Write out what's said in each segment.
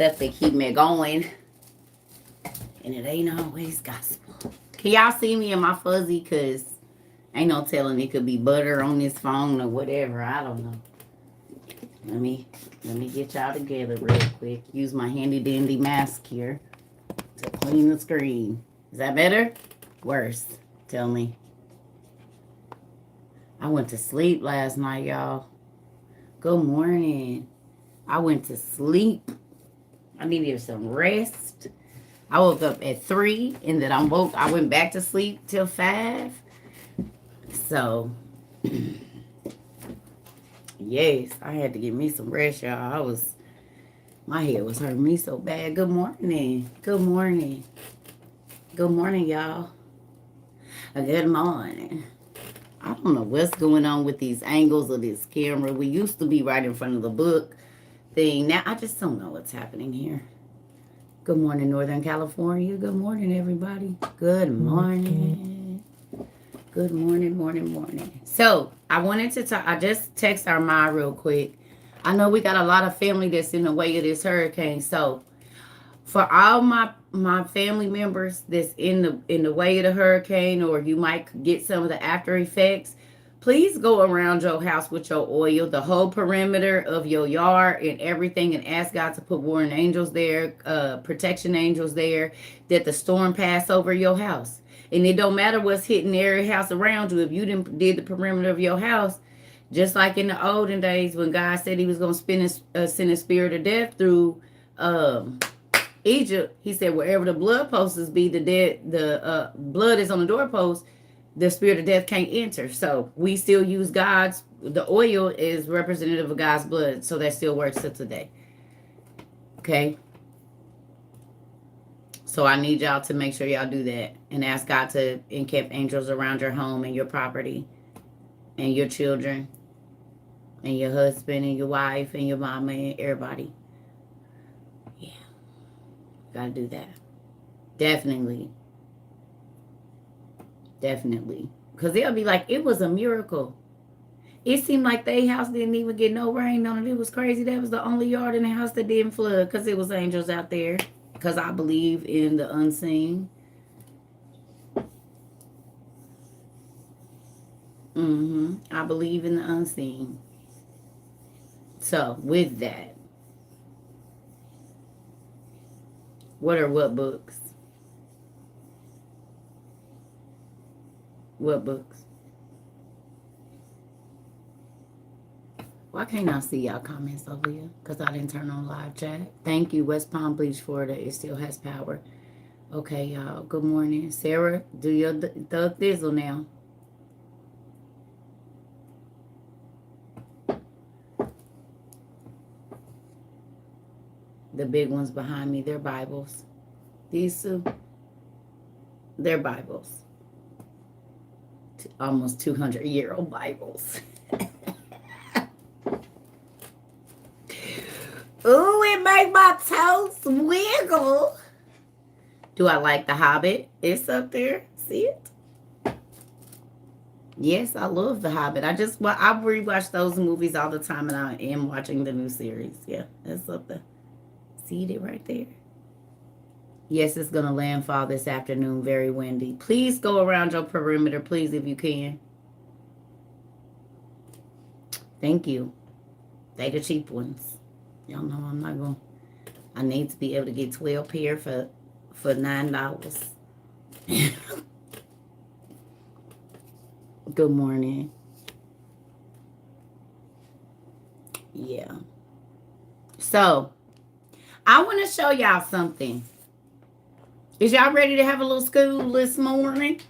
stuff that keep me going. And it ain't always gospel. Can y'all see me in my fuzzy? Because ain't no telling, it could be butter on this phone or whatever. I don't know. Let me get y'all together real quick. Use my handy dandy mask here to clean the screen. Is that better? Worse? Tell me. I went to sleep last night, y'all. Good morning. I went to sleep. I needed some rest. I woke up at 3 and then I went back to sleep till 5. So yes, I had to give me some rest, y'all. My head was hurting me so bad. Good morning. Good morning. Good morning, y'all. Good morning. I don't know what's going on with these angles of this camera. We used to be right in front of the book thing. Now I just don't know what's happening here. Good morning, Northern California. Good morning, everybody. Good morning. Good morning, morning. So I wanted to talk. I just text our ma real quick. I know we got a lot of family that's in the way of this hurricane. So for all my family members that's in the way of the hurricane, or you might get some of the after effects, please go around your house with your oil, the whole perimeter of your yard and everything, and ask God to put warring angels there, protection angels there, that the storm pass over your house. And it don't matter what's hitting every house around you. If you did the perimeter of your house, just like in the olden days when God said he was going to send a spirit of death through Egypt, he said wherever the blood posts be, the blood is on the doorpost, the spirit of death can't enter. So we still use the oil is representative of God's blood. So that still works to today. Okay. So I need y'all to make sure y'all do that and ask God to encamp angels around your home and your property and your children and your husband and your wife and your mama and everybody. Yeah. Gotta do that. Definitely. Because they'll be like, it was a miracle. It seemed like their house didn't even get no rain on it. It was crazy. That was the only yard in the house that didn't flood because it was angels out there. Because I believe in the unseen. I believe in the unseen. So, with that, what books? What books? Why can't I see y'all comments over here? Because I didn't turn on live chat. Thank you, West Palm Beach, Florida. It still has power. Okay, y'all. Good morning. Sarah, do your thug thizzle now. The big ones behind me, they're Bibles. These two, they're Bibles. Almost 200-year-old Bibles. Ooh, it make my toes wiggle. Do I like The Hobbit? It's up there. See it? Yes, I love The Hobbit. I rewatch those movies all the time, and I am watching the new series. Yeah, that's up there. See it right there? Yes, it's going to landfall this afternoon. Very windy. Please go around your perimeter, please, if you can. Thank you. They the cheap ones. Y'all know I'm not going to. I need to be able to get 12 pair for $9. Good morning. Yeah. So, I want to show y'all something. Is y'all ready to have a little school this morning?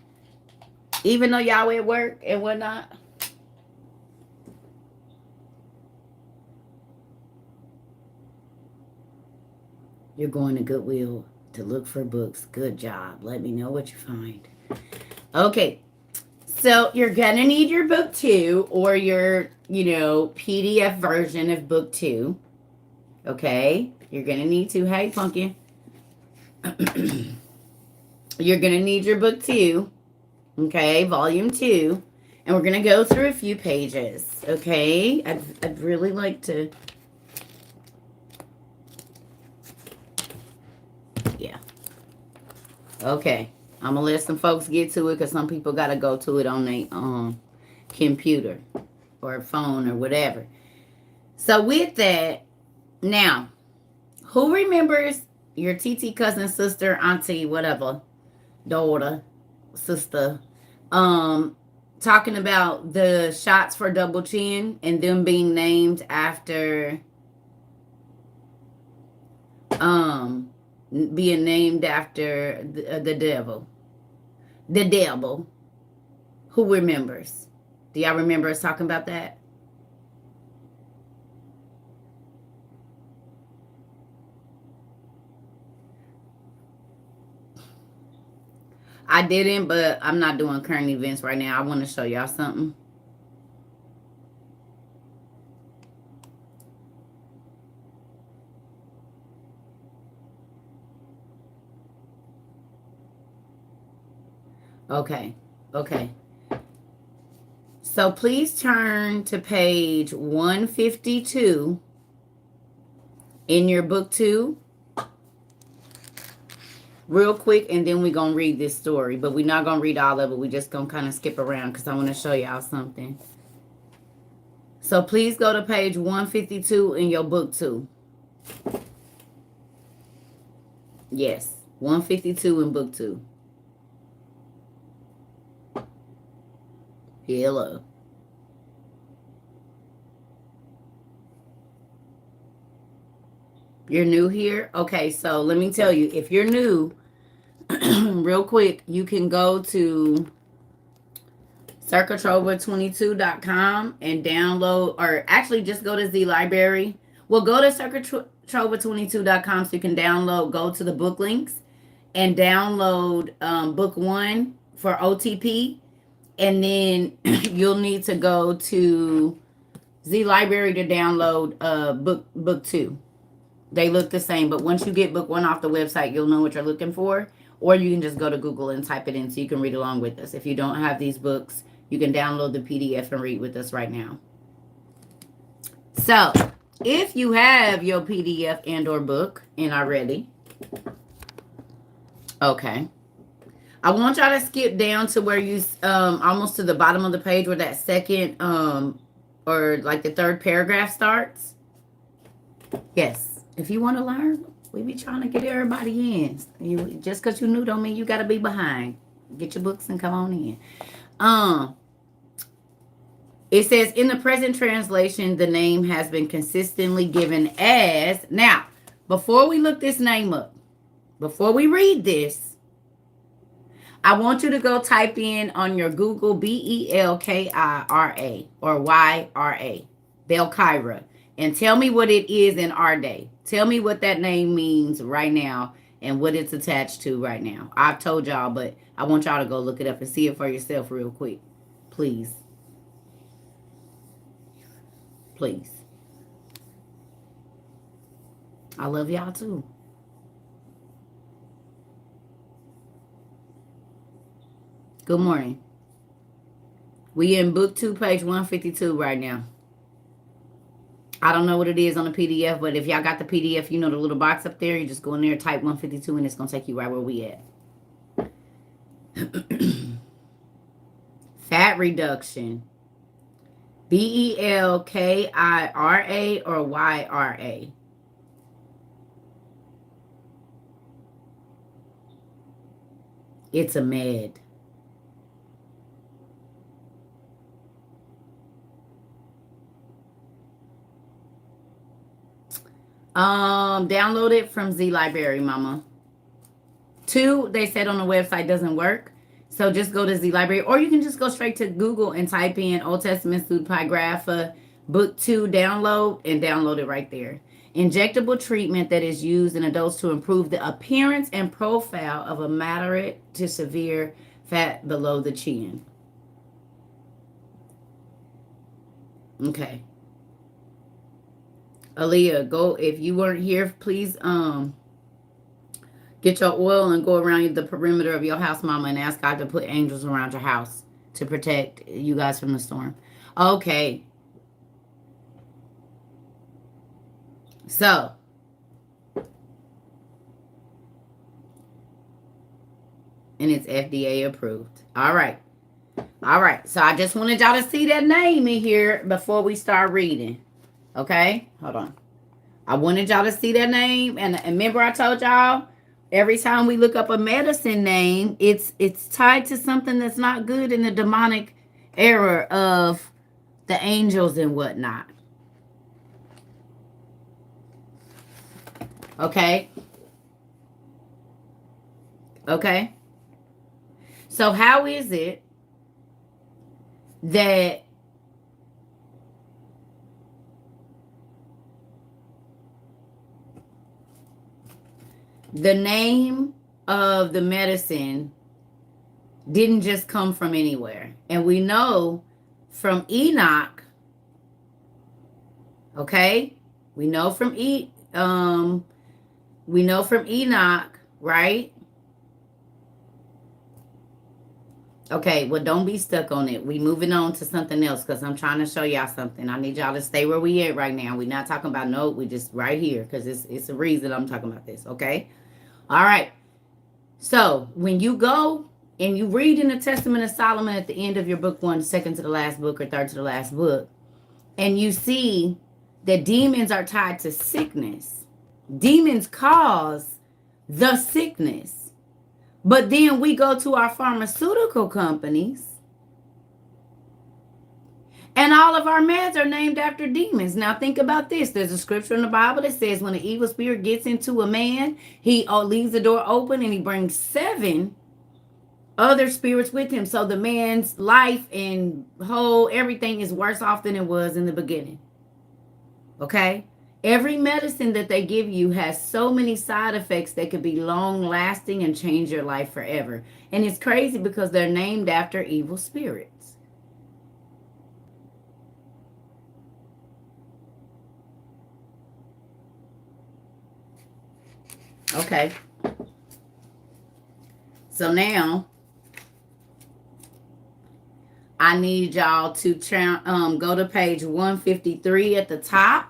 Even though y'all at work and whatnot? You're going to Goodwill to look for books. Good job. Let me know what you find. Okay. So you're going to need your book 2 or your, PDF version of book 2. Okay. You're going to need to. Hey, Pumpkin. You're going to need your book 2. Okay. Volume 2. And we're going to go through a few pages. Okay. I'd really like to Yeah. Okay. I'm going to let some folks get to it because some people got to go to it on their computer or phone or whatever. So with that, now, who remembers your TT cousin, sister, auntie, whatever, daughter, sister, talking about the shots for double chin and them being named after being named after the devil. The devil. Who remembers? Do y'all remember us talking about that? I didn't, but I'm not doing current events right now. I want to show y'all something. Okay. Okay. So please turn to page 152 in your book 2 real quick, and then we're going to read this story. But we're not going to read all of it. We're just going to kind of skip around because I want to show y'all something. So please go to page 152 in your book 2. Yes, 152 in book 2. Hello. You're new here? Okay, so let me tell you, if you're new, real quick, you can go to circuitrova22.com and download, or actually just go to Z Library. Well, go to circuitrova22.com so you can download, go to the book links and download book 1 for OTP. And then you'll need to go to Z Library to download book 2. They look the same, but once you get book 1 off the website, you'll know what you're looking for. Or you can just go to Google and type it in so you can read along with us. If you don't have these books, you can download the PDF and read with us right now. So, if you have your PDF and or book and are ready, okay. I want y'all to skip down to where you, almost to the bottom of the page where that second, or like the third paragraph starts. Yes. If you want to learn, we be trying to get everybody in. Just because you new don't mean you got to be behind. Get your books and come on in. It says, in the present translation, the name has been consistently given as... Now, before we look this name up, before we read this, I want you to go type in on your Google Belkira or YRA, Belkira, and tell me what it is in our day. Tell me what that name means right now and what it's attached to right now. I've told y'all, but I want y'all to go look it up and see it for yourself real quick. Please. Please. I love y'all too. Good morning. We in book 2, page 152 right now. I don't know what it is on the PDF, but if y'all got the PDF, you know the little box up there, you just go in there, type 152, and it's going to take you right where we at. Fat reduction. Belkira or YRA? It's a med. Download it from Z Library, mama. 2, they said on the website doesn't work. So just go to Z Library, or you can just go straight to Google and type in Old Testament Pseudepigrapha book 2 download and download it right there. Injectable treatment that is used in adults to improve the appearance and profile of a moderate to severe fat below the chin. Okay. Aaliyah, go, if you weren't here, please get your oil and go around the perimeter of your house, mama, and ask God to put angels around your house to protect you guys from the storm. Okay. So, and it's FDA approved. All right. All right. So I just wanted y'all to see that name in here before we start reading. Okay? Hold on. I wanted y'all to see that name. And remember I told y'all, every time we look up a medicine name, it's tied to something that's not good in the demonic era of the angels and whatnot. Okay? Okay? So how is it that the name of the medicine didn't just come from anywhere? And we know from Enoch, okay? We know from Enoch, right? Okay, well, don't be stuck on it. We moving on to something else because I'm trying to show y'all something. I need y'all to stay where we at right now. We're not talking about no, we just right here because it's a reason I'm talking about this, okay? All right. So when you go and you read in the Testament of Solomon at the end of your book one, second to the last book or third to the last book, and you see that demons are tied to sickness. Demons cause the sickness. But then we go to our pharmaceutical companies and all of our meds are named after demons. Now think about this. There's a scripture in the Bible that says when an evil spirit gets into a man, he leaves the door open and he brings 7 other spirits with him. So the man's life and whole everything is worse off than it was in the beginning. Okay? Every medicine that they give you has so many side effects that could be long lasting and change your life forever. And it's crazy because they're named after evil spirits. Okay. So now I need y'all to go to page 153 at the top.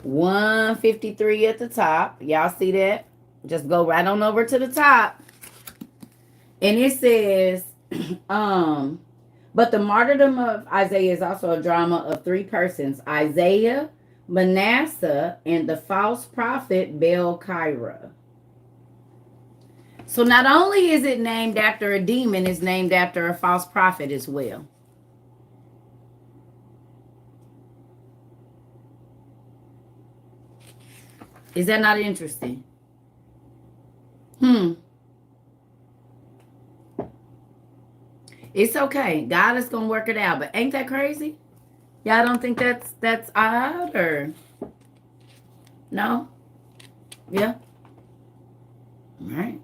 153 at the top. Y'all see that? Just go right on over to the top. And it says, but the martyrdom of Isaiah is also a drama of 3 persons: Isaiah, Manasseh, and the false prophet Belchira. So not only is it named after a demon, it's named after a false prophet as well. Is that not interesting? It's okay. God is going to work it out. But ain't that crazy? Y'all don't think that's odd or no? Yeah? All right.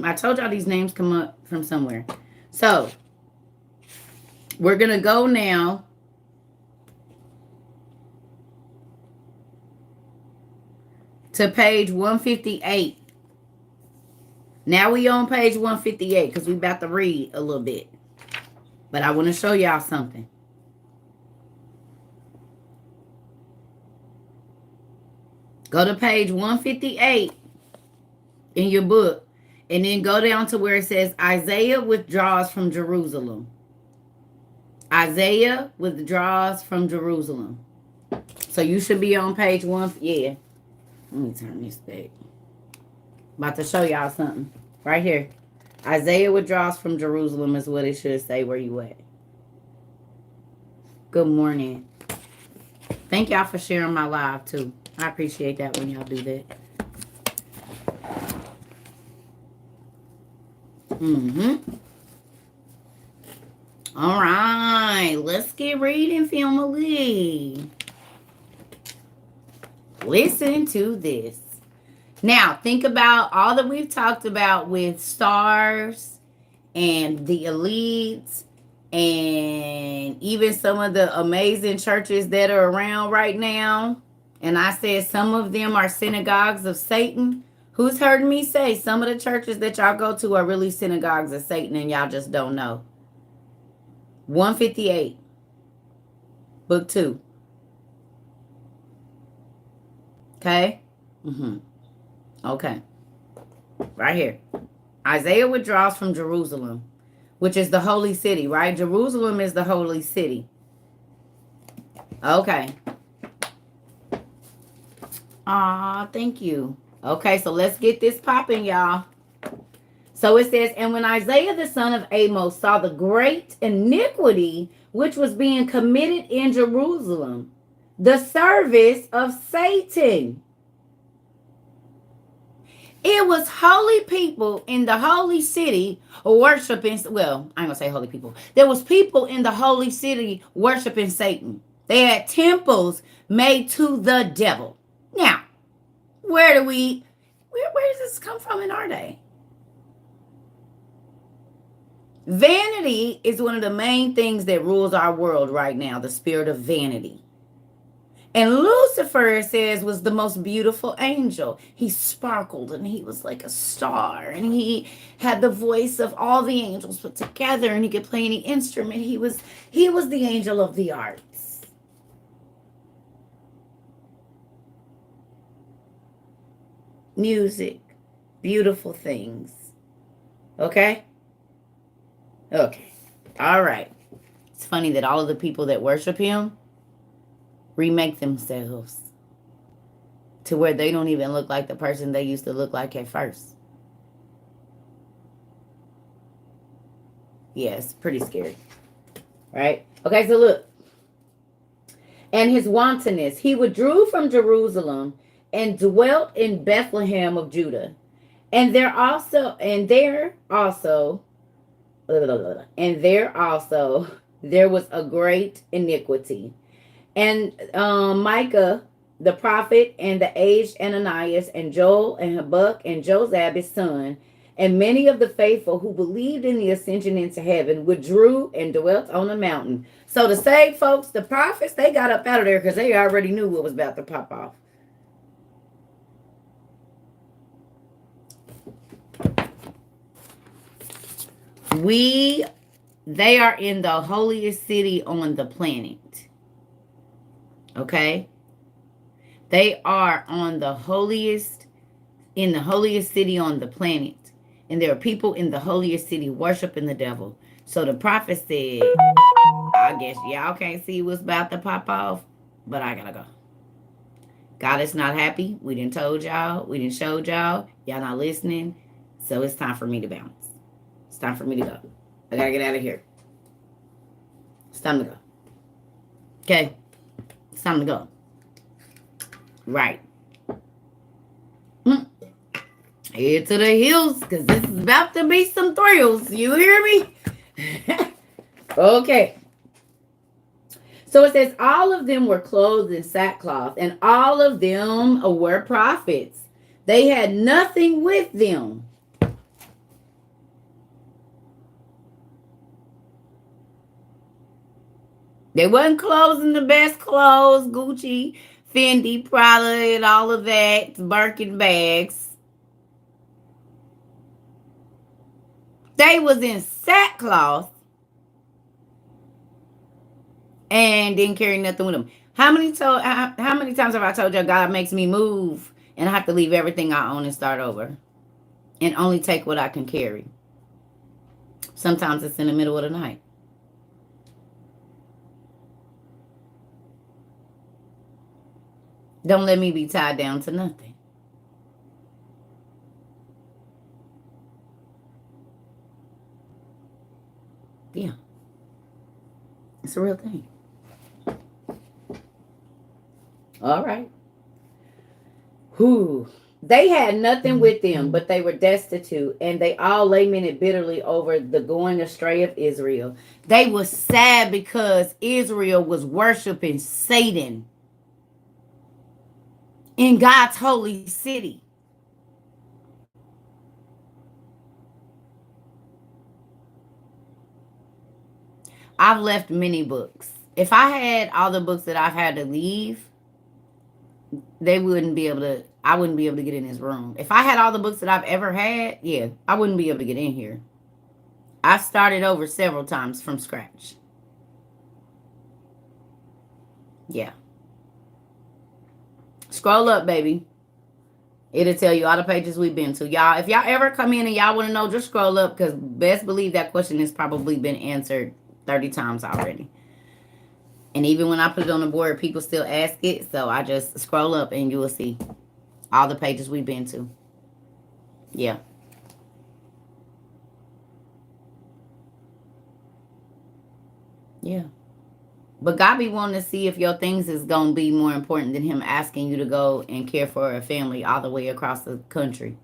I told y'all these names come up from somewhere. So, we're going to go now to page 158. Now we on page 158 because we about to read a little bit. But I want to show y'all something. Go to page 158 in your book. And then go down to where it says Isaiah withdraws from Jerusalem. Isaiah withdraws from Jerusalem. So you should be on page 1. Yeah. Let me turn this back. About to show y'all something. Right here. Isaiah withdraws from Jerusalem is what it should say where you at. Good morning. Thank y'all for sharing my live too. I appreciate that when y'all do that. All right. Let's get reading, family. Listen to this. Now, think about all that we've talked about with stars and the elites and even some of the amazing churches that are around right now. And I said some of them are synagogues of Satan. Who's heard me say some of the churches that y'all go to are really synagogues of Satan and y'all just don't know? 158, book 2. Okay? Okay. Right here. Isaiah withdraws from Jerusalem, which is the holy city, right? Jerusalem is the holy city. Okay. Aw, thank you. Okay, so let's get this popping, y'all. So it says, and when Isaiah the son of Amos saw the great iniquity which was being committed in Jerusalem, the service of Satan. It was holy people in the holy city worshiping, well, I ain't gonna say holy people. There was people in the holy city worshiping Satan. They had temples made to the devil. Now, where does this come from in our day? Vanity is one of the main things that rules our world right now, the spirit of vanity. And Lucifer, it says, was the most beautiful angel. He sparkled and he was like a star. And he had the voice of all the angels put together, and he could play any instrument. He was the angel of the arts. Music, beautiful things. Okay? Okay. All right. It's funny that all of the people that worship him remake themselves to where they don't even look like the person they used to look like at first. Yeah, it's pretty scary. Right? Okay, so look. And his wantonness. He withdrew from Jerusalem and dwelt in Bethlehem of Judah. And there also there was a great iniquity. And Micah, the prophet, and the aged Ananias, and Joel, and Habakkuk, and Josab, his son, and many of the faithful who believed in the ascension into heaven withdrew and dwelt on a mountain. So the saved folks, the prophets, they got up out of there because they already knew what was about to pop off. They are in the holiest city on the planet. Okay? They are in the holiest city on the planet. And there are people in the holiest city worshiping the devil. So the prophet said, I guess y'all can't see what's about to pop off, but I gotta go. God is not happy. We didn't told y'all. We didn't showed y'all. Y'all not listening. So it's time for me to bounce. It's time for me to go. I gotta get out of here. It's time to go. Okay? It's time to go. Right. Head to the hills, because this is about to be some thrills. You hear me? Okay. So it says, all of them were clothed in sackcloth, and all of them were prophets. They had nothing with them. They wasn't clothes in the best clothes, Gucci, Fendi, Prada, and all of that, Birkin bags. They was in sackcloth and didn't carry nothing with them. How many times have I told you God makes me move and I have to leave everything I own and start over and only take what I can carry? Sometimes it's in the middle of the night. Don't let me be tied down to nothing. Yeah. It's a real thing. All right. Who? They had nothing with them, but they were destitute, and they all lamented bitterly over the going astray of Israel. They were sad because Israel was worshiping Satan in God's holy city. I've left many books. If I had all the books that I've had to leave, I wouldn't be able to get in this room. If I had all the books that I've ever had, yeah, I wouldn't be able to get in here. I've started over several times from scratch. Yeah. Scroll up, baby. It'll tell you all the pages we've been to. Y'all, if y'all ever come in and y'all want to know, just scroll up, because best believe that question has probably been answered 30 times already. And even when I put it on the board, people still ask it. So I just scroll up and you will see all the pages we've been to. Yeah. Yeah. But God be wanting to see if your things is going to be more important than him asking you to go and care for a family all the way across the country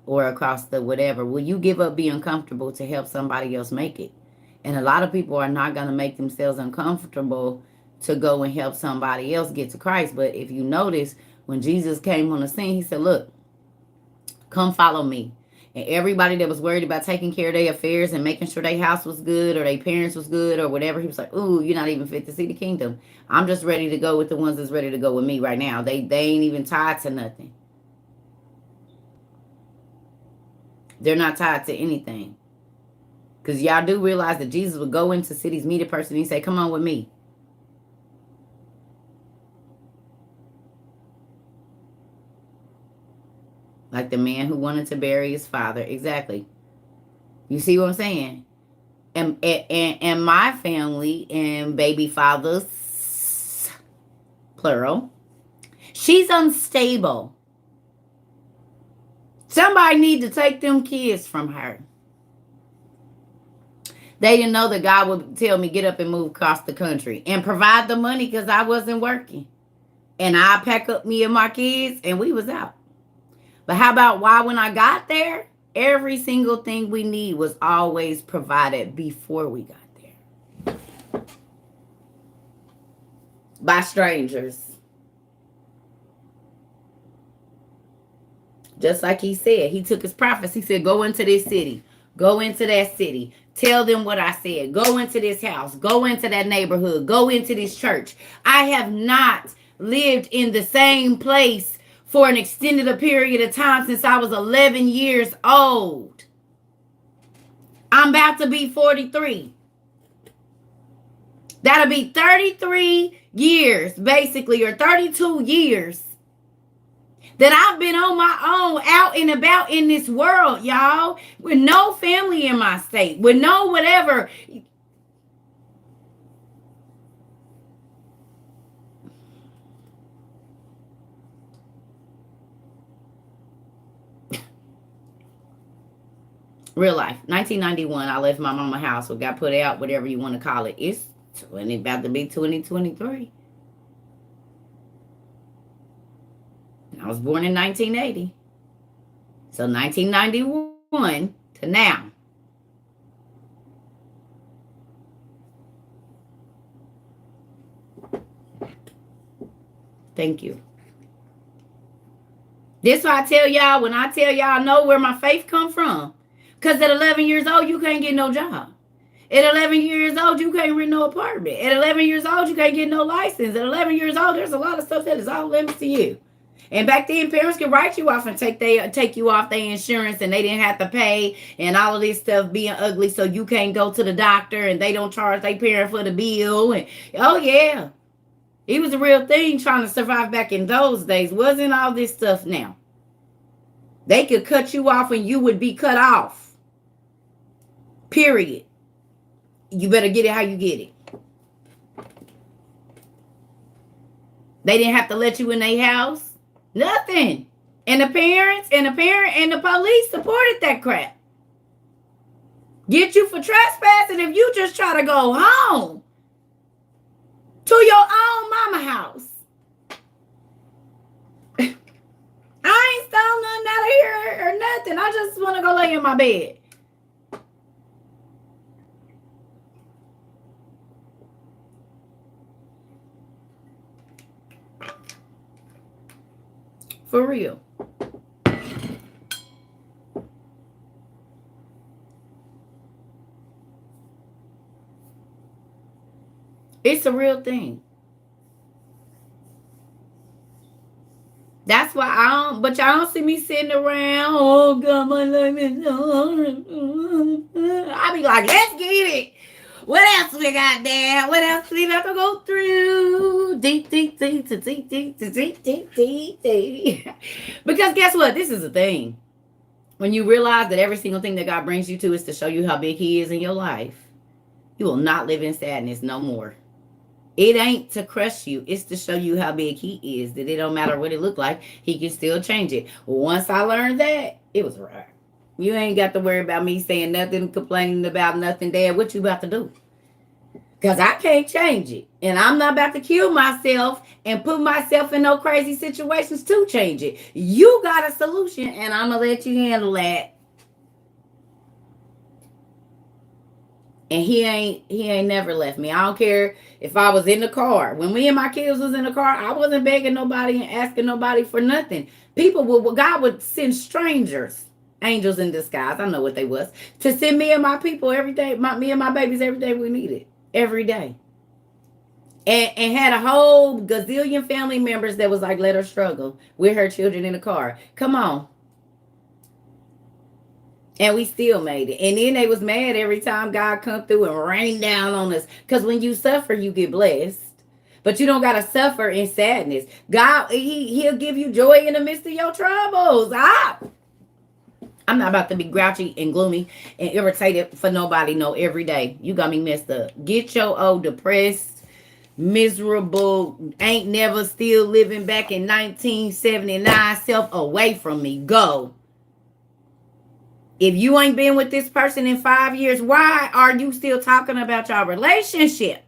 or across the whatever. Will you give up being comfortable to help somebody else make it? And a lot of people are not going to make themselves uncomfortable to go and help somebody else get to Christ. But if you notice, when Jesus came on the scene, he said, look, come follow me. And everybody that was worried about taking care of their affairs and making sure their house was good or their parents was good or whatever, he was like, ooh, you're not even fit to see the kingdom. I'm just ready to go with the ones that's ready to go with me right now. They ain't even tied to nothing. They're not tied to anything. Because y'all do realize that Jesus would go into cities, meet a person, and he'd say, come on with me. Like the man who wanted to bury his father. Exactly. You see what I'm saying? And my family and baby fathers, plural, she's unstable. Somebody need to take them kids from her. They didn't know that God would tell me, get up and move across the country and provide the money because I wasn't working. And I pack up me and my kids and we was out. But how about why when I got there, every single thing we need was always provided before we got there. By strangers. Just like he said, he took his prophets. He said, go into this city. Go into that city. Tell them what I said. Go into this house. Go into that neighborhood. Go into this church. I have not lived in the same place for an extended period of time since I was 11 years old. I'm about to be 43. That'll be 33 years, basically, or 32 years that I've been on my own, out and about in this world, y'all, with no family in my state, with no whatever. Real life. 1991, I left my mama's house or got put out, whatever you want to call it. It's about to be 2023. I was born in 1980. So 1991 to now. Thank you. This why I tell y'all, when I tell y'all know where my faith come from. Because at 11 years old, you can't get no job. At 11 years old, you can't rent no apartment. At 11 years old, you can't get no license. At 11 years old, there's a lot of stuff that is off limits to you. And back then, parents could write you off and take you off their insurance, and they didn't have to pay, and all of this stuff being ugly, so you can't go to the doctor, and they don't charge their parent for the bill. And oh yeah, it was a real thing trying to survive back in those days. Wasn't all this stuff now. They could cut you off, and you would be cut off. Period. You better get it how you get it. They didn't have to let you in their house. Nothing. And the parents and the police supported that crap. Get you for trespassing if you just try to go home to your own mama house. I ain't stole nothing out of here or nothing. I just want to go lay in my bed. For real. It's a real thing. That's why but y'all don't see me sitting around, oh God, my life is so hard. I be like, let's get it. What else we got there? What else we got to go through? Deep, deep, deep, deep, deep, deep, deep, deep, deep, deep. Because guess what? This is the thing. When you realize that every single thing that God brings you to is to show you how big He is in your life, you will not live in sadness no more. It ain't to crush you. It's to show you how big He is. That it don't matter what it look like. He can still change it. Once I learned that, it was right. You ain't got to worry about me saying nothing, complaining about nothing, Dad. What you about to do? Because I can't change it. And I'm not about to kill myself and put myself in no crazy situations to change it. You got a solution, and I'm going to let you handle that. And he ain't never left me. I don't care if I was in the car. When me and my kids was in the car, I wasn't begging nobody and asking nobody for nothing. God would send strangers, angels in disguise, I know what they was, to send me and my people every day, me and my babies every day we needed. Every day. And had a whole gazillion family members that was like, let her struggle with her children in the car. Come on. And we still made it. And then they was mad every time God come through and rain down on us. Because when you suffer, you get blessed. But you don't got to suffer in sadness. God, He'll give you joy in the midst of your troubles. I'm not about to be grouchy and gloomy and irritated for nobody. No, every day. You got me messed up. Get your old depressed, miserable, ain't never still living back in 1979 self away from me. Go. If you ain't been with this person in 5 years, why are you still talking about your relationship?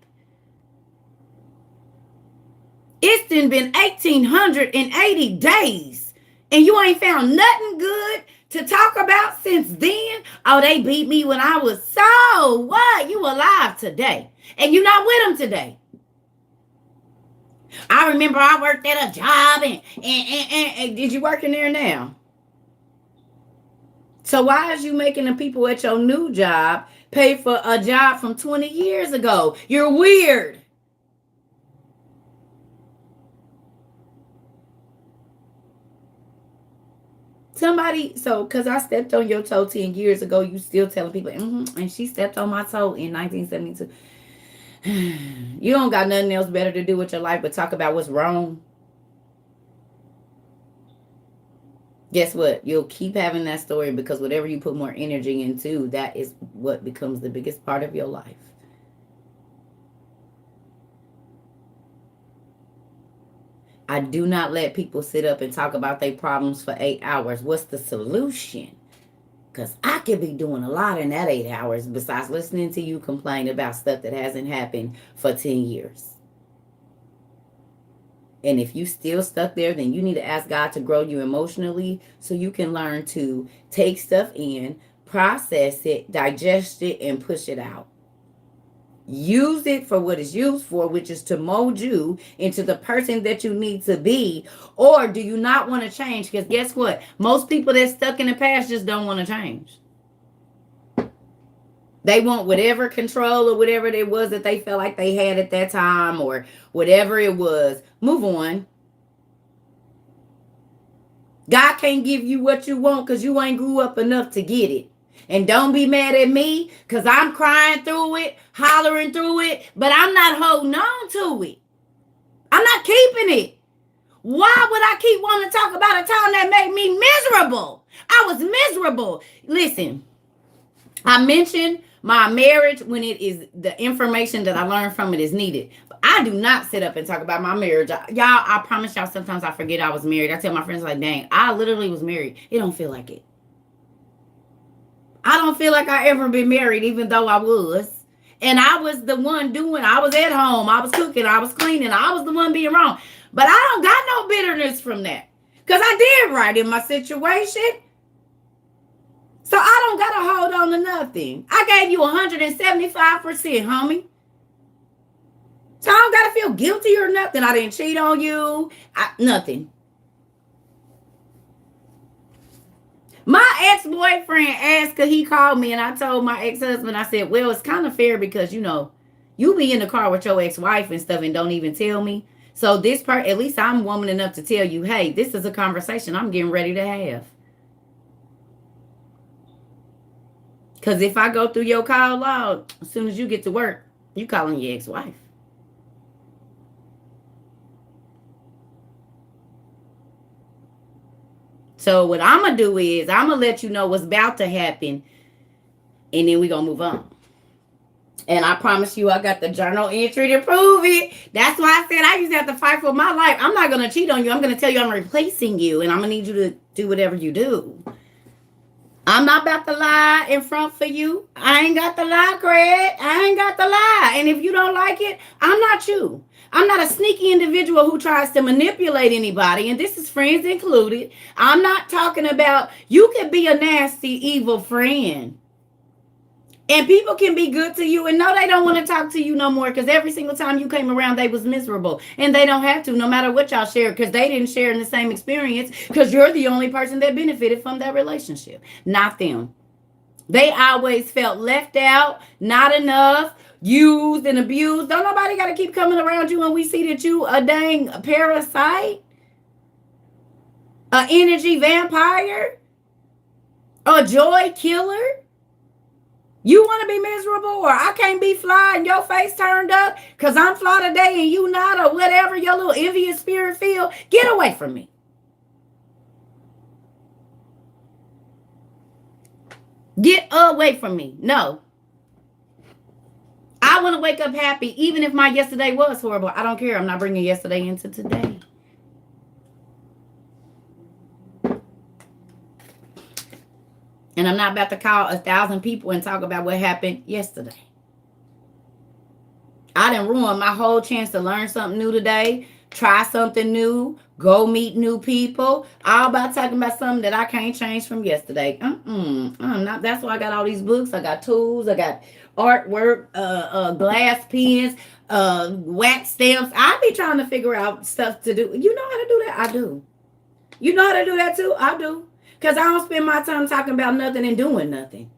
It's been 1,880 days and you ain't found nothing good to talk about since then. Oh, they beat me when I was so what? You alive today and you're not with them today. I remember I worked at a job and did you work in there now? So why is you making the people at your new job pay for a job from 20 years ago? You're weird. Somebody, so because I stepped on your toe 10 years ago, you still telling people, and she stepped on my toe in 1972. You don't got nothing else better to do with your life but talk about what's wrong. Guess what? You'll keep having that story because whatever you put more energy into, that is what becomes the biggest part of your life. I do not let people sit up and talk about their problems for 8 hours. What's the solution? Because I could be doing a lot in that 8 hours besides listening to you complain about stuff that hasn't happened for 10 years. And if you still stuck there, then you need to ask God to grow you emotionally so you can learn to take stuff in, process it, digest it, and push it out. Use it for what it's used for, which is to mold you into the person that you need to be. Or do you not want to change? Because guess what? Most people that's stuck in the past just don't want to change. They want whatever control or whatever it was that they felt like they had at that time or whatever it was. Move on. God can't give you what you want because you ain't grew up enough to get it. And don't be mad at me because I'm crying through it, hollering through it, but I'm not holding on to it. I'm not keeping it. Why would I keep wanting to talk about a time that made me miserable? I was miserable. Listen, I mentioned my marriage when it is the information that I learned from it is needed. But I do not sit up and talk about my marriage. Y'all, I promise y'all sometimes I forget I was married. I tell my friends like, dang, I literally was married. It don't feel like it. I don't feel like I ever been married, even though I was. And I was the one I was at home. I was cooking. I was cleaning. I was the one being wrong. But I don't got no bitterness from that. Because I did right in my situation. So I don't got to hold on to nothing. I gave you 175%, homie. So I don't got to feel guilty or nothing. I didn't cheat on you. Nothing. My ex-boyfriend asked, because he called me, and I told my ex-husband, I said, well, it's kind of fair because, you be in the car with your ex-wife and stuff and don't even tell me. So this part, at least I'm woman enough to tell you, hey, this is a conversation I'm getting ready to have. Because if I go through your call log, as soon as you get to work, you calling your ex-wife. So what I'm going to do is I'm going to let you know what's about to happen, and then we're going to move on. And I promise you, I got the journal entry to prove it. That's why I said I used to have to fight for my life. I'm not going to cheat on you. I'm going to tell you I'm replacing you, and I'm going to need you to do whatever you do. I'm not about to lie in front for you. I ain't got the lie, Craig. I ain't got the lie. And if you don't like it, I'm not you. I'm not a sneaky individual who tries to manipulate anybody, and this is friends included. I'm not talking about you could be a nasty, evil friend. And people can be good to you and no, they don't want to talk to you no more because every single time you came around, they was miserable. And they don't have to, no matter what y'all share, because they didn't share in the same experience because you're the only person that benefited from that relationship, not them. They always felt left out, not enough, used and abused. Don't nobody got to keep coming around you when we see that you a dang parasite, a energy vampire, a joy killer. You want to be miserable, or I can't be fly and your face turned up because I'm fly today and you not, or whatever your little envious spirit feel. Get away from me. Get away from me. No. I want to wake up happy even if my yesterday was horrible. I don't care. I'm not bringing yesterday into today. And I'm not about to call 1,000 people and talk about what happened yesterday. I done ruined my whole chance to learn something new today, try something new, go meet new people. All about talking about something that I can't change from yesterday. I'm not. That's why I got all these books. I got tools. I got artwork, glass pens, wax stamps. I be trying to figure out stuff to do. You know how to do that? I do. You know how to do that too? I do. Because I don't spend my time talking about nothing and doing nothing.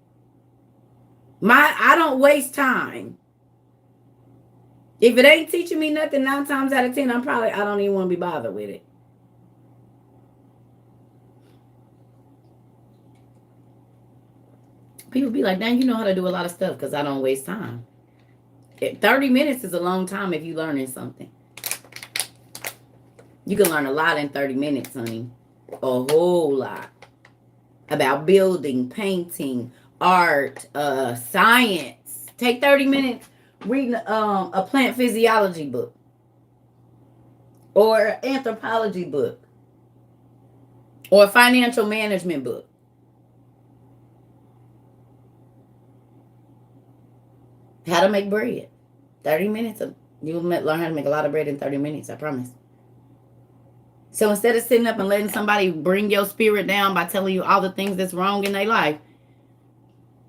I don't waste time. If it ain't teaching me nothing 9 times out of 10, I don't even want to be bothered with it. People be like, dang, you know how to do a lot of stuff because I don't waste time. 30 minutes is a long time if you're learning something. You can learn a lot in 30 minutes, honey. A whole lot. About building, painting, art, science. Take 30 minutes reading a plant physiology book or anthropology book or a financial management book. How to make bread. 30 minutes. You'll learn how to make a lot of bread in 30 minutes, I promise. So instead of sitting up and letting somebody bring your spirit down by telling you all the things that's wrong in their life,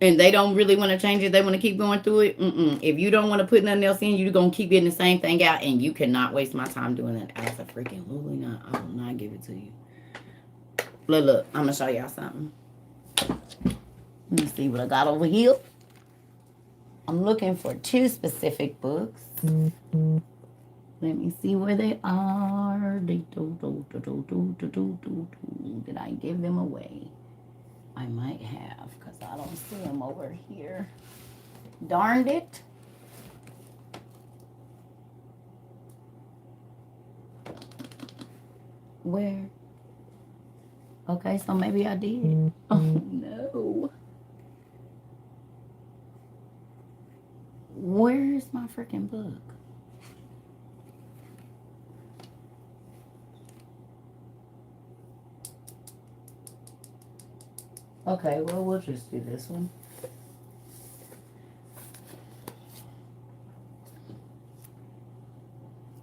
and they don't really want to change it, they want to keep going through it. If you don't want to put nothing else in, you're going to keep getting the same thing out, and you cannot waste my time doing that. As a freaking Lily, I will not give it to you. Look, I'm going to show y'all something. Let me see what I got over here. I'm looking for 2 specific books. Let me see where they are. Did I give them away? I might have, because I don't see them over here. Darned it. Where? Okay, so maybe I did. Oh, no. Where's my freaking book? Okay, well, we'll just do this one.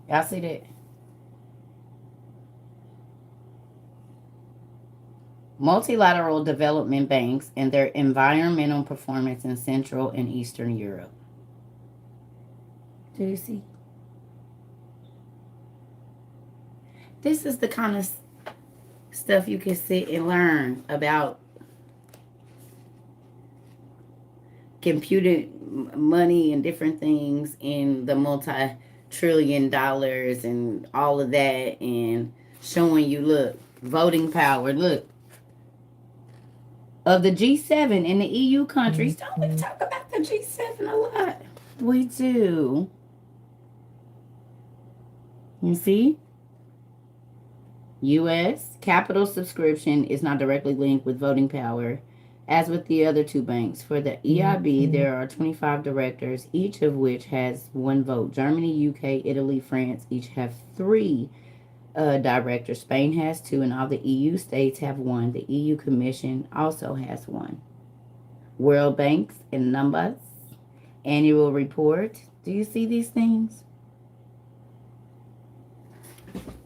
Y'all see that? Multilateral development banks and their environmental performance in Central and Eastern Europe. Do you see? This is the kind of stuff you can sit and learn about computed money and different things in the multi-trillion dollars and all of that, and showing you, look, voting power, look. of the G7 and the EU countries. Don't we talk about the G7 a lot? We do. You see? U.S. capital subscription is not directly linked with voting power, as with the other two banks. For the EIB, there are 25 directors, each of which has one vote. Germany, UK, Italy, France each have three directors. Spain has two, and all the EU states have one. The EU Commission also has one. World Bank's and numbers, annual report. Do you see these things?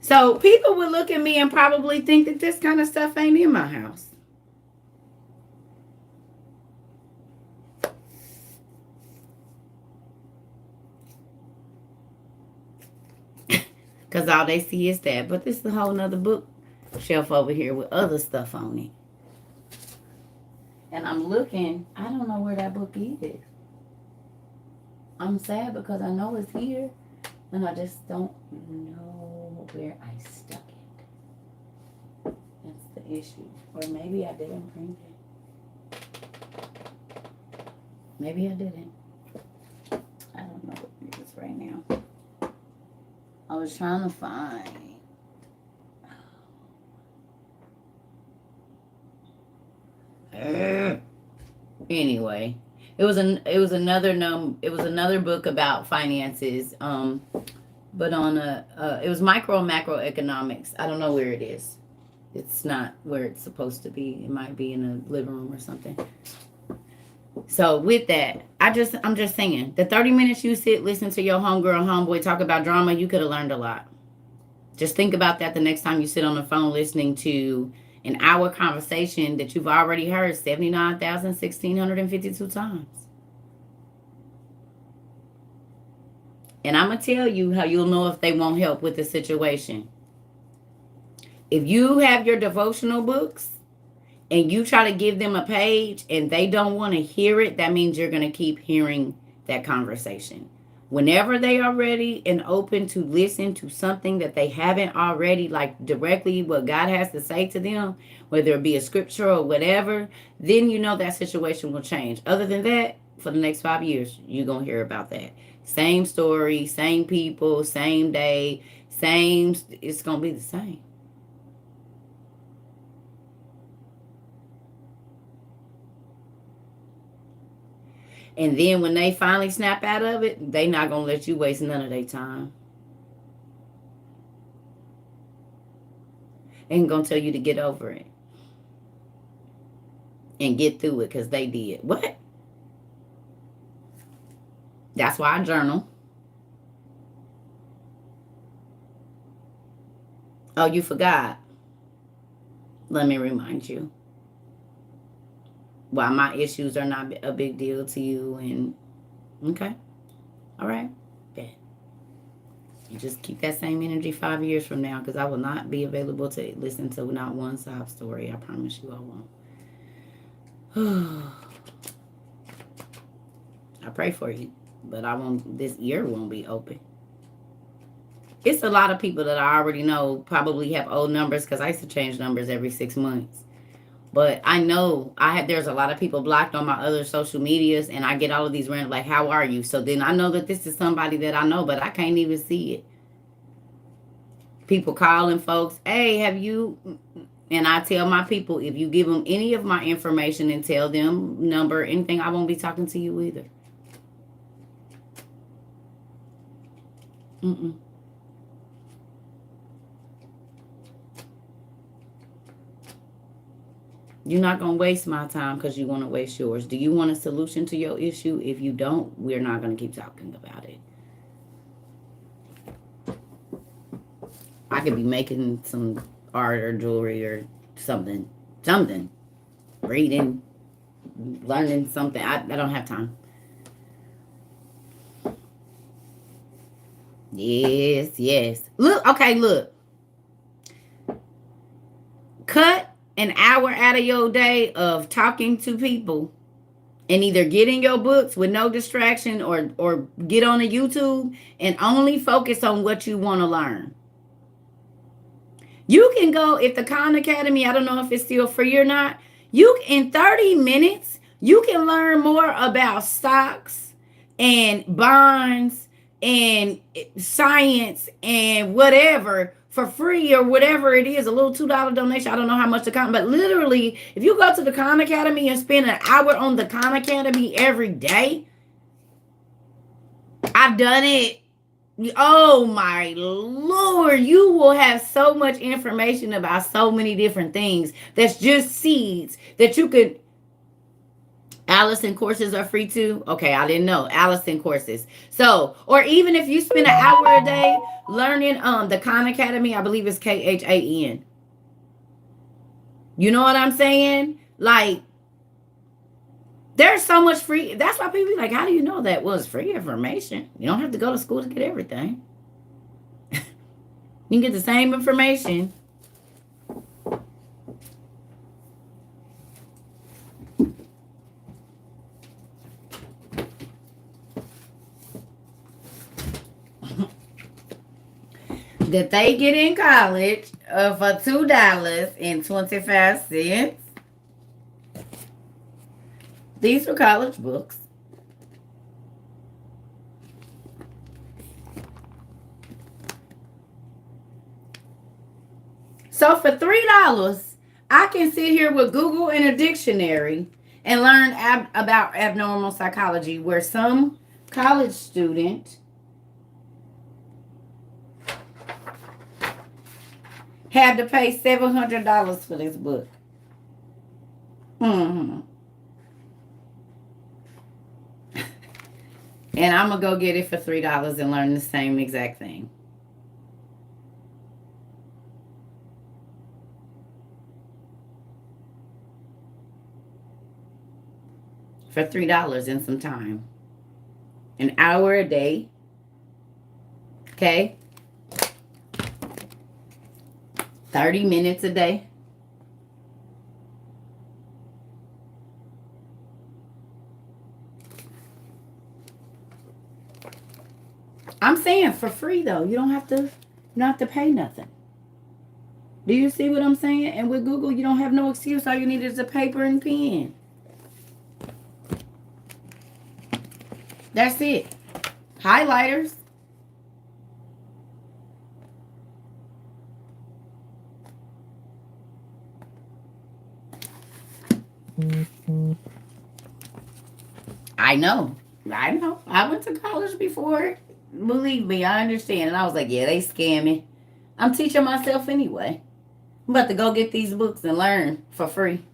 So people would look at me and probably think that this kind of stuff ain't in my house. Because all they see is that. But this is a whole nother bookshelf over here with other stuff on it. And I'm looking. I don't know where that book is. I'm sad because I know it's here. And I just don't know where I stuck it. That's the issue. Or maybe I didn't bring it. Maybe I didn't. I don't know what it is right now. I was trying to find. Anyway, it was another book about finances. But on it was micro and macroeconomics. I don't know where it is. It's not where it's supposed to be. It might be in a living room or something. So with that, I'm just saying, the 30 minutes you sit, listen to your homegirl, homeboy talk about drama, you could have learned a lot. Just think about that the next time you sit on the phone listening to an hour conversation that you've already heard 79,152 times. And I'm going to tell you how you'll know if they won't help with the situation. If you have your devotional books and you try to give them a page and they don't want to hear it, that means you're going to keep hearing that conversation. Whenever they are ready and open to listen to something that they haven't already, like directly what God has to say to them, whether it be a scripture or whatever, then you know that situation will change. Other than that, for the next 5 years, you're going to hear about that. Same story, same people, same day, it's going to be the same. And then when they finally snap out of it, they not going to let you waste none of their time. And going to tell you to get over it. And get through it because they did. What? That's why I journal. Oh, you forgot. Let me remind you. Why my issues are not a big deal to you. And okay. All right. Bet. You just keep that same energy 5 years from now, because I will not be available to listen to not one sob story. I promise you I won't. I pray for you, but I won't. This ear won't be open. It's a lot of people that I already know probably have old numbers, because I used to change numbers every 6 months. But I know there's a lot of people blocked on my other social medias, and I get all of these random, like, how are you? So then I know that this is somebody that I know, but I can't even see it. People calling folks, hey, have you... And I tell my people, if you give them any of my information and tell them number, anything, I won't be talking to you either. You're not going to waste my time because you want to waste yours. Do you want a solution to your issue? If you don't, we're not going to keep talking about it. I could be making some art or jewelry or something. Reading, learning something. I don't have time. Yes. Look. Cut an hour out of your day of talking to people and either get in your books with no distraction or get on a YouTube and only focus on what you want to learn. You can go, if the Khan Academy, I don't know if it's still free or not, You in 30 minutes, you can learn more about stocks and bonds and science and whatever for free or whatever it is, a little $2 donation. I don't know how much the Khan, but literally, if you go to the Khan Academy and spend an hour on the Khan Academy every day, I've done it. Oh my Lord, you will have so much information about so many different things. That's just seeds that you could. Allison courses are free too. Okay, I didn't know. Allison courses. So, or even if you spend an hour a day learning the Khan Academy, I believe it's KHAN. You know what I'm saying? Like, there's so much free. That's why people be like, how do you know that was free information? You don't have to go to school to get everything. You can get the same information. That they get in college for $2.25. These are college books. So for $3, I can sit here with Google and a dictionary and learn about abnormal psychology, where some college student had to pay $700 for this book. Mm-hmm. And I'm going to go get it for $3 and learn the same exact thing. For $3 in some time. An hour a day. Okay? 30 minutes a day. I'm saying for free though. You don't have to pay nothing. Do you see what I'm saying? And with Google, you don't have no excuse. All you need is a paper and pen. That's it. Highlighters. I know. I went to college before. Believe me, I understand. And I was like, yeah, they scamming. I'm teaching myself anyway. I'm about to go get these books and learn for free.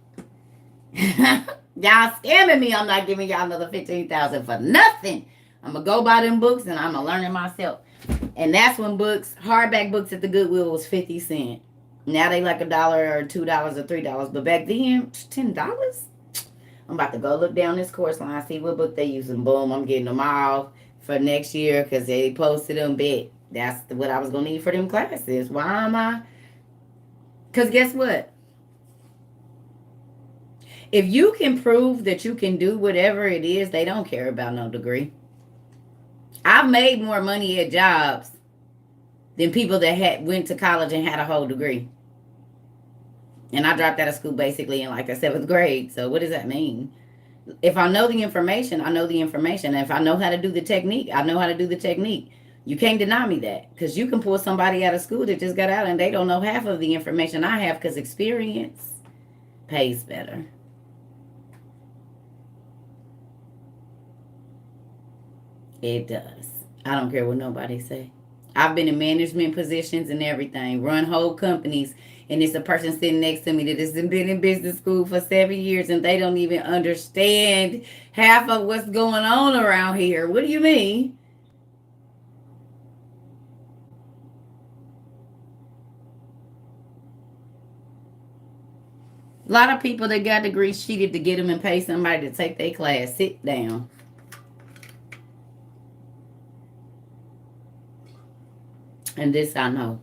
Y'all scamming me. I'm not giving y'all another $15,000 for nothing. I'm gonna go buy them books and I'm gonna learn it myself. And that's when hardback books at the Goodwill was 50 cents. Now they like $1 or $2 or $3. But back then, $10. I'm about to go look down this course line, see what book they using. Boom, I'm getting them all for next year because they posted them. Bet that's what I was gonna need for them classes. Why am I? Because guess what? If you can prove that you can do whatever it is, they don't care about no degree. I've made more money at jobs than people that went to college and had a whole degree. And I dropped out of school basically in like the 7th grade. So what does that mean? If I know the information, I know the information. And if I know how to do the technique, I know how to do the technique. You can't deny me that, because you can pull somebody out of school that just got out and they don't know half of the information I have, because experience pays better. It does. I don't care what nobody say. I've been in management positions and everything, run whole companies, and it's a person sitting next to me that has been in business school for 7 years and they don't even understand half of what's going on around here. What do you mean? A lot of people that got degrees cheated to get them and pay somebody to take their class. Sit down. And this I know.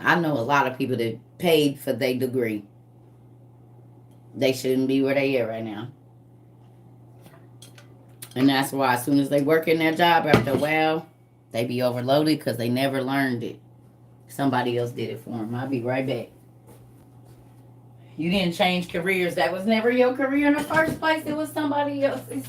I know a lot of people that paid for their degree. They shouldn't be where they are right now. And that's why as soon as they work in their job, after a while, they be overloaded because they never learned it. Somebody else did it for them. I'll be right back. You didn't change careers. That was never your career in the first place. It was somebody else's.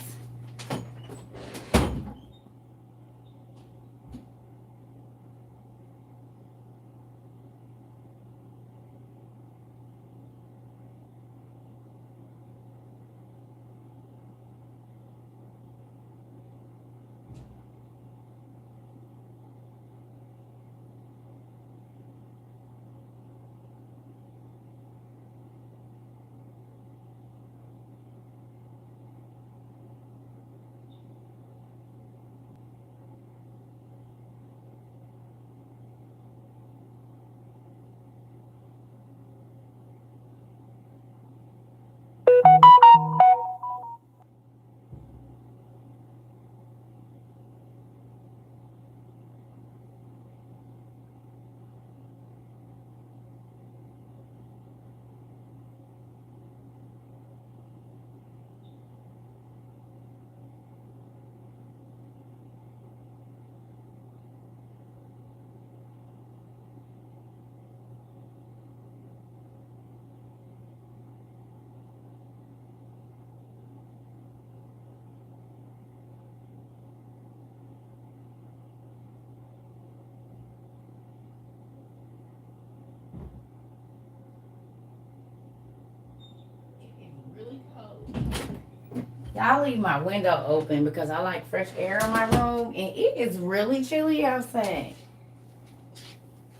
Y'all leave my window open because I like fresh air in my room, and it is really chilly outside.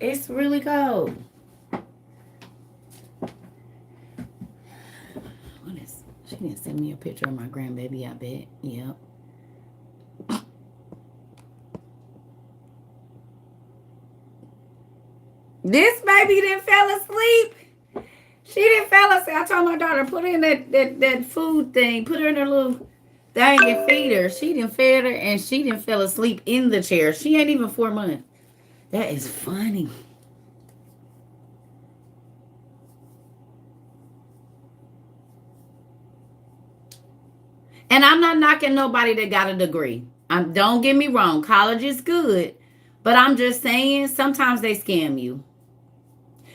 It's really cold. What is? She didn't send me a picture of my grandbaby, I bet. Yep. This baby didn't fell asleep. She didn't fell asleep. I told my daughter, put her in that food thing. Put her in her little thing and feed her. She didn't feed her, and she didn't fell asleep in the chair. She ain't even 4 months. That is funny. And I'm not knocking nobody that got a degree. Don't get me wrong. College is good. But I'm just saying, sometimes they scam you.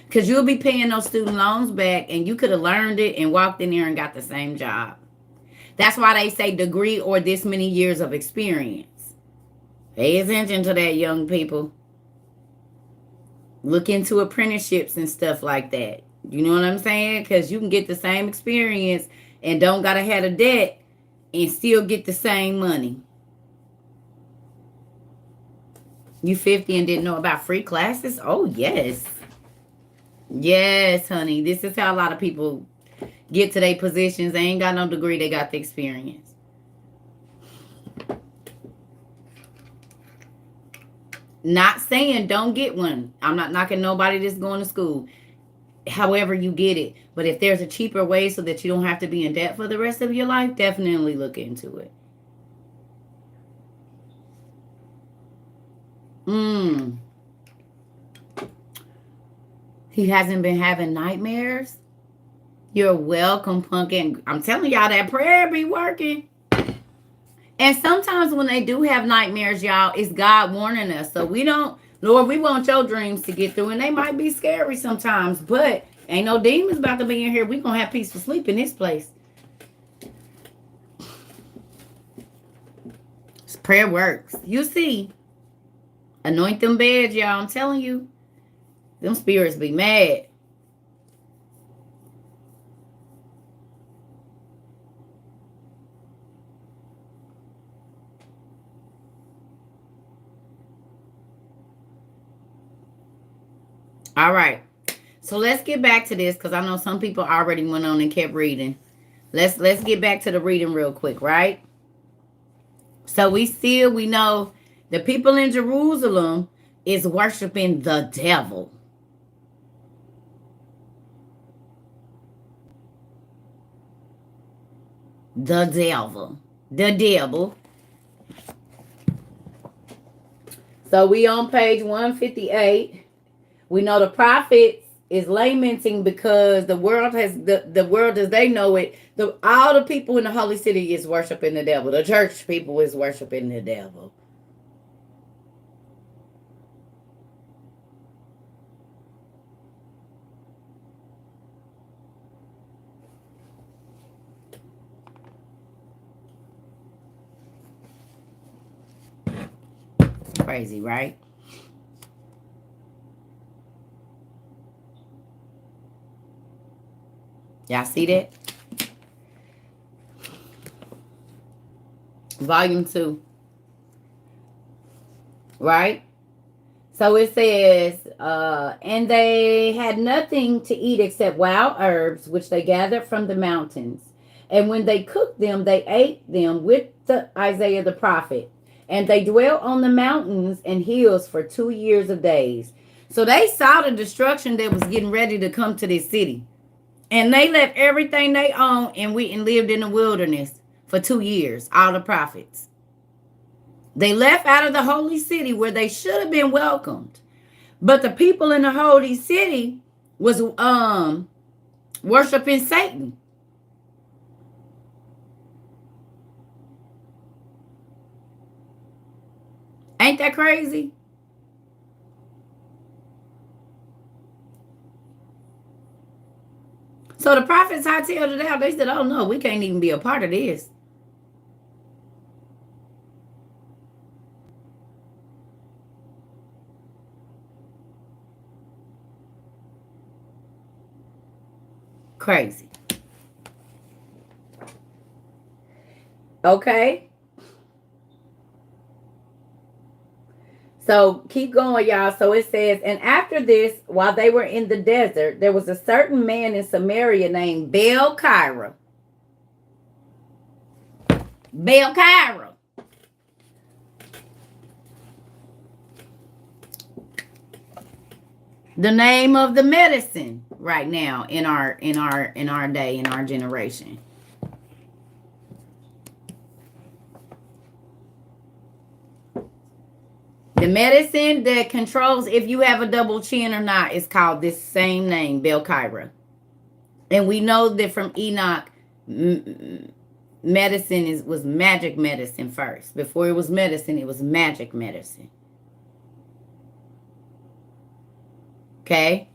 Because you'll be paying those student loans back, and you could have learned it and walked in there and got the same job. That's why they say degree or this many years of experience. Pay attention to that, young people. Look into apprenticeships and stuff like that. You know what I'm saying? Because you can get the same experience and don't got to have a debt and still get the same money. You 50 and didn't know about free classes? Oh, yes. Yes, honey. This is how a lot of people get to their positions. They ain't got no degree. They got the experience. Not saying don't get one. I'm not knocking nobody that's going to school. However you get it. But if there's a cheaper way so that you don't have to be in debt for the rest of your life, definitely look into it. He hasn't been having nightmares? You're welcome, pumpkin. I'm telling y'all that prayer be working. And sometimes when they do have nightmares, y'all, it's God warning us. So we don't, Lord, we want your dreams to get through. And they might be scary sometimes, but ain't no demons about to be in here. We gonna have peaceful sleep in this place. Prayer works. You see, anoint them beds, y'all. I'm telling you, them spirits be mad. All right. So let's get back to this because I know some people already went on and kept reading. Let's get back to the reading real quick, right? So we know the people in Jerusalem is worshiping the devil. The devil. The devil. So we on page 158. We know the prophets is lamenting because the world has the world as they know it, all the people in the holy city is worshiping the devil. The church people is worshiping the devil. Crazy, right? Y'all see that? Volume 2. Right? So it says, and they had nothing to eat except wild herbs, which they gathered from the mountains. And when they cooked them, they ate them with Isaiah the prophet. And they dwelt on the mountains and hills for 2 years of days. So they saw the destruction that was getting ready to come to this city. And they left everything they owned and went and lived in the wilderness for 2 years, all the prophets. They left out of the holy city where they should have been welcomed. But the people in the holy city was worshiping Satan. Ain't that crazy? So the prophets hightailed it out. They said, oh no, we can't even be a part of this. Crazy. Okay. So keep going, y'all. So it says, and after this, while they were in the desert, there was a certain man in Samaria named Belcaira. Belcaira. The name of the medicine right now in our day, in our generation. The medicine that controls if you have a double chin or not is called this same name, Belcaira. And we know that from Enoch, medicine was magic medicine first. Before it was medicine, it was magic medicine. Okay?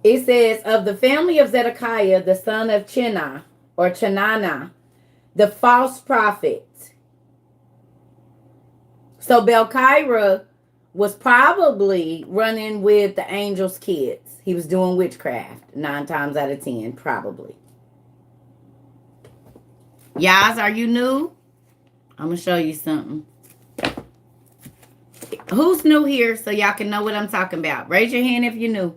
It says, of the family of Zedekiah, the son of Chenana, the false prophet. So Belcaira was probably running with the angel's kids. He was doing witchcraft 9 times out of 10, probably. Yas, are you new? I'm going to show you something. Who's new here so y'all can know what I'm talking about? Raise your hand if you're new.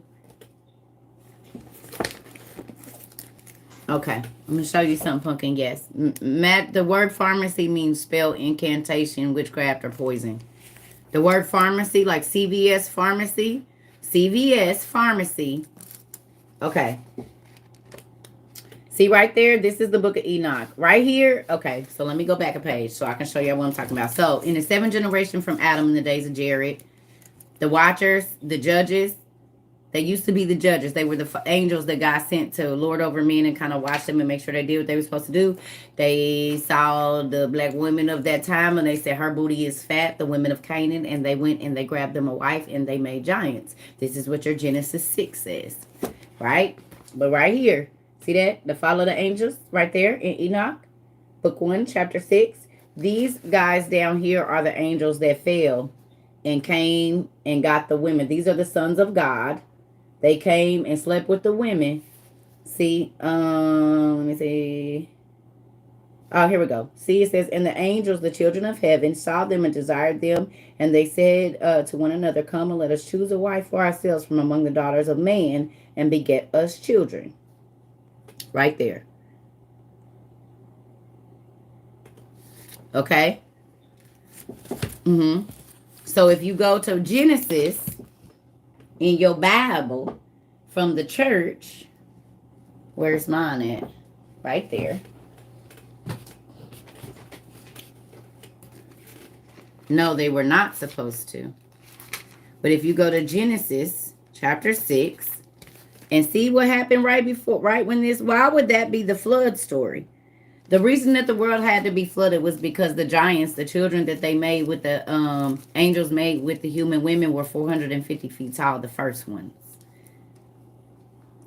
Okay, I'm going to show you something, Pumpkin. Yes. The word pharmacy means spell, incantation, witchcraft, or poison. The word pharmacy, like CVS pharmacy. CVS pharmacy. Okay. See right there? This is the book of Enoch. Right here. Okay, so let me go back a page so I can show you what I'm talking about. So, in the 7th generation from Adam in the days of Jared, the watchers, the judges, they used to be the judges. They were the angels that God sent to lord over men and kind of watch them and make sure they did what they were supposed to do. They saw the black women of that time and they said her booty is fat, the women of Canaan, and they went and they grabbed them a wife and they made giants. This is what your Genesis 6 says, right? But right here, see that? The fall of the angels right there in Enoch, book 1, chapter 6. These guys down here are the angels that fell and came and got the women. These are the sons of God. They came and slept with the women. See, let me see. Oh, here we go. See, it says, and the angels, the children of heaven, saw them and desired them. And they said to one another, come and let us choose a wife for ourselves from among the daughters of man and beget us children. Right there. Okay. So if you go to Genesis in your Bible from the church, where's mine at? Right there. No, they were not supposed to. But if you go to Genesis chapter 6, and see what happened right when this. Why would that be the flood story? The reason that the world had to be flooded was because the giants, the children that they made with the angels made with the human women, were 450 feet tall, the first ones.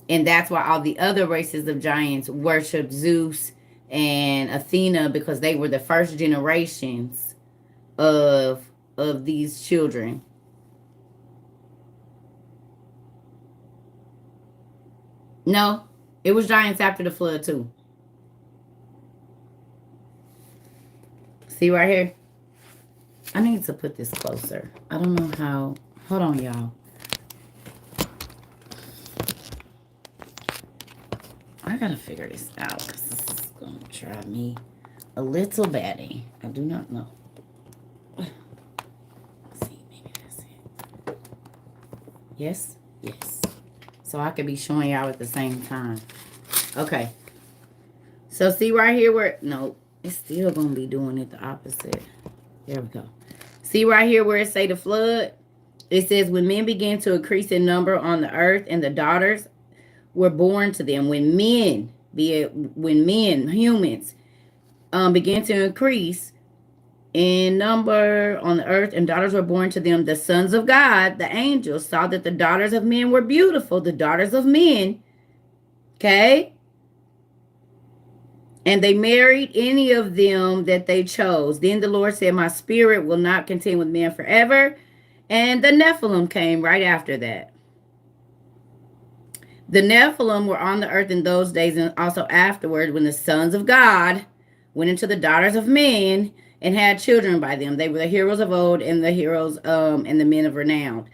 And that's why all the other races of giants worship Zeus and Athena, because they were the first generations of these children. No, it was giants after the flood too. See right here? I need to put this closer. I don't know how. Hold on, y'all. I gotta figure this out because this is gonna drive me a little batty. I do not know. Let's see, maybe that's it. Yes? Yes. So I could be showing y'all at the same time. Okay. So see right here where, no, it's still gonna be doing it the opposite. There we go. See right here where it say the flood? It says, when men began to increase in number on the earth and the daughters were born to them. When humans, began to increase in number on the earth and daughters were born to them, the sons of God, the angels, saw that the daughters of men were beautiful, the daughters of men. Okay? And they married any of them that they chose. Then the Lord said, my spirit will not contend with men forever. And the Nephilim came right after that. The Nephilim were on the earth in those days and also afterward, when the sons of God went into the daughters of men and had children by them. They were the heroes of old and the heroes and the men of renown.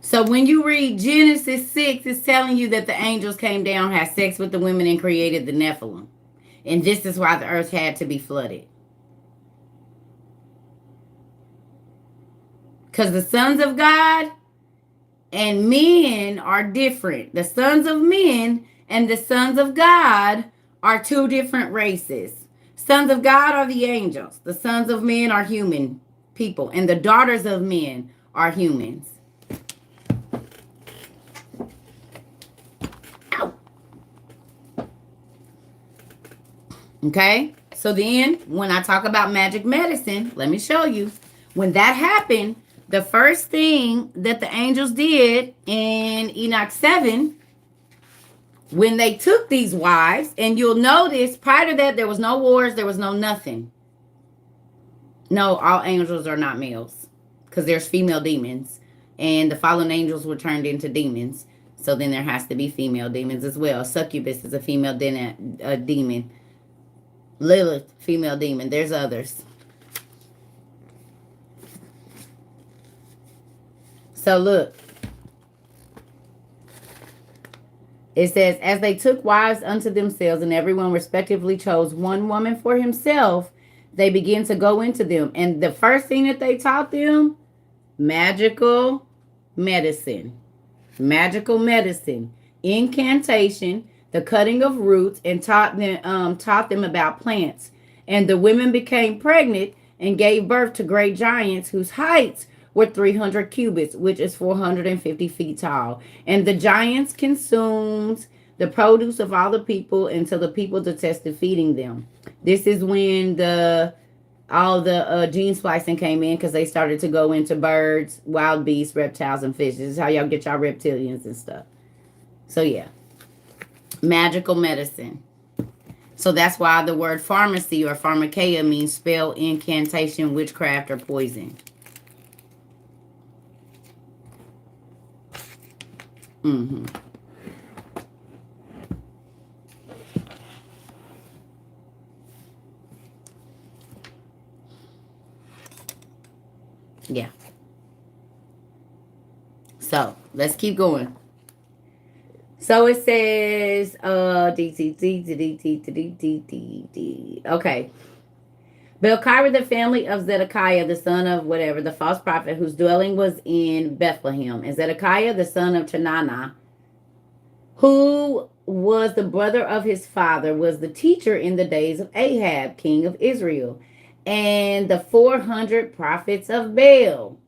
So when you read Genesis 6, it's telling you that the angels came down, had sex with the women, and created the Nephilim. And this is why the earth had to be flooded. Because the sons of God and men are different. The sons of men and the sons of God are two different races. Sons of God are the angels. The sons of men are human people. And the daughters of men are humans. Ow. Okay? So then, when I talk about magic medicine, let me show you. When that happened, the first thing that the angels did in Enoch 7, when they took these wives, and you'll notice prior to that, there was no wars, there was no nothing. No, all angels are not males, because there's female demons, and the fallen angels were turned into demons. So then there has to be female demons as well. Succubus is a female demon. Lilith, female demon. There's others. So look, it says, as they took wives unto themselves, and everyone respectively chose one woman for himself, they began to go into them. And the first thing that they taught them, magical medicine, incantation, the cutting of roots, and taught them about plants. And the women became pregnant and gave birth to great giants whose heights were 300 cubits, which is 450 feet tall. And the giants consumed the produce of all the people until the people detested feeding them. This is when all the gene splicing came in, because they started to go into birds, wild beasts, reptiles, and fish. This is how y'all get y'all reptilians and stuff. So yeah, magical medicine. So that's why the word pharmacy or pharmakeia means spell, incantation, witchcraft, or poison. Mm-hmm. Yeah. So let's keep going. So it says okay. Belchira, the family of Zedekiah, the son of whatever, the false prophet, whose dwelling was in Bethlehem, and Zedekiah, the son of Chenaanah, who was the brother of his father, was the teacher in the days of Ahab, king of Israel. and the 400 prophets of Baal.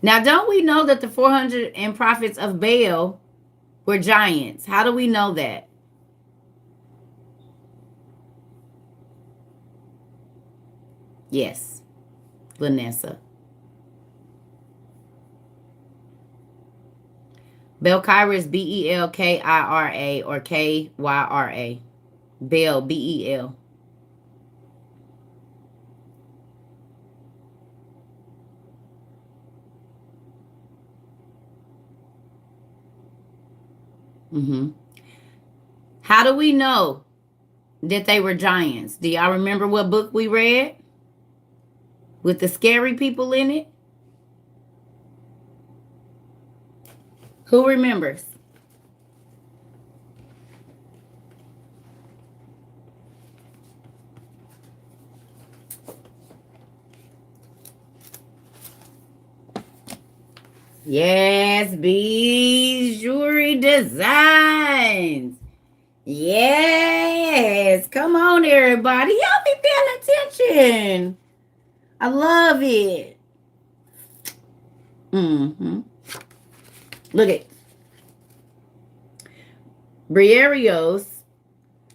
Now, don't we know that the 400 and prophets of Baal were giants? How do we know that? Yes, Vanessa. Belkyra is Belkira or Kyra. Bel, Bel. Mm-hmm. How do we know that they were giants? Do y'all remember what book we read with the scary people in it? Who remembers? Yes, Bees Jewelry Designs. Yes. Come on, everybody. Y'all be paying attention. I love it. Mm-hmm. Look at Briareos,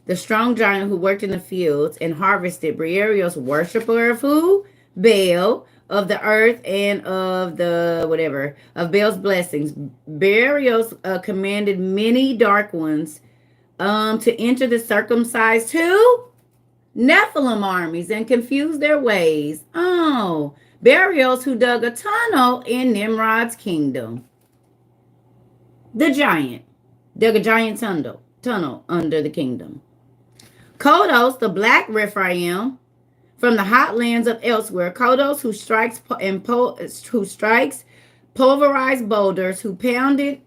the strong giant who worked in the fields and harvested. Briareos, worshiper of who? Baal, of the earth and of the whatever, of Baal's blessings. Briareos commanded many dark ones to enter the circumcised who? Nephilim armies and confuse their ways. Oh, Burials who dug a tunnel in Nimrod's kingdom. The giant dug a giant tunnel under the kingdom. Kodos, the black Rephaim, from the hot lands of elsewhere. Kodos, who strikes pulverized boulders, who pounded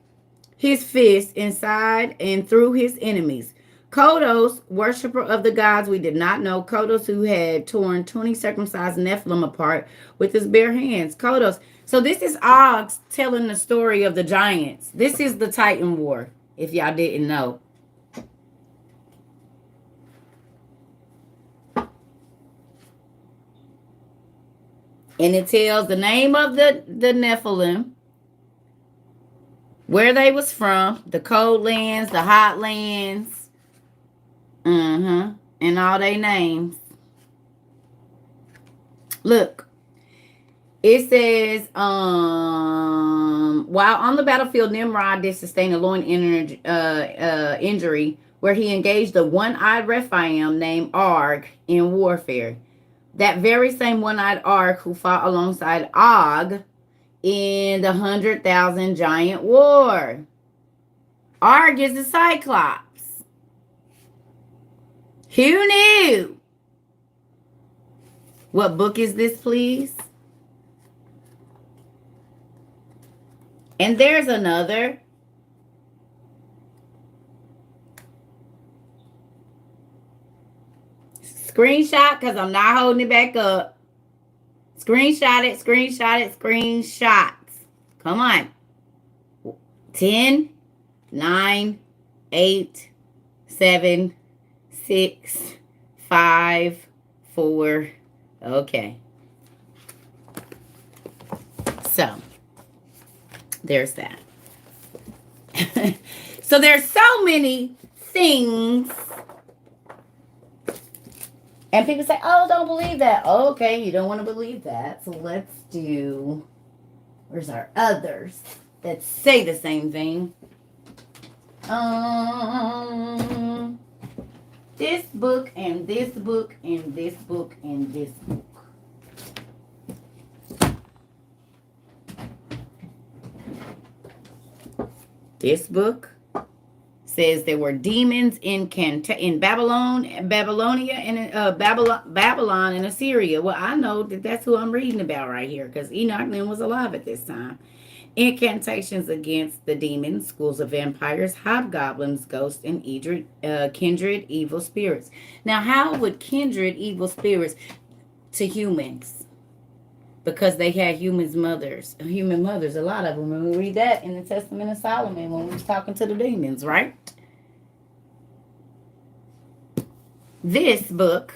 his fist inside and through his enemies. Kodos, worshiper of the gods we did not know. Kodos, who had torn 20 circumcised Nephilim apart with his bare hands. Kodos. So this is Og telling the story of the giants. This is the Titan War, if y'all didn't know. And it tells the name of the Nephilim, where they was from, the cold lands, the hot lands, and all their names. Look, it says, while on the battlefield, Nimrod did sustain a loin injury where he engaged the one-eyed Rephaim named Og in warfare. That very same one-eyed Og who fought alongside Og in the 100,000 giant war. Og is the Cyclops. Who knew? What book is this, please? And there's another. Screenshot, because I'm not holding it back up. Screenshot it, screenshot it, screenshots. Come on. 10, 9, 8, 7, 6, 5, 4. Okay. So, there's that. So there's so many things. And people say, oh, don't believe that. Oh, okay, you don't want to believe that. So let's do, where's our others that say the same thing? This book and this book and this book and this book. This book says there were demons in Babylonia, and Babylon and Assyria. Well, I know that that's who I'm reading about right here, because Enoch then was alive at this time. Incantations against the demons, schools of vampires, hobgoblins, ghosts, and kindred evil spirits. Now, how would kindred evil spirits to humans? Because they had human mothers, a lot of them. And we read that in the Testament of Solomon when we was talking to the demons, right? This book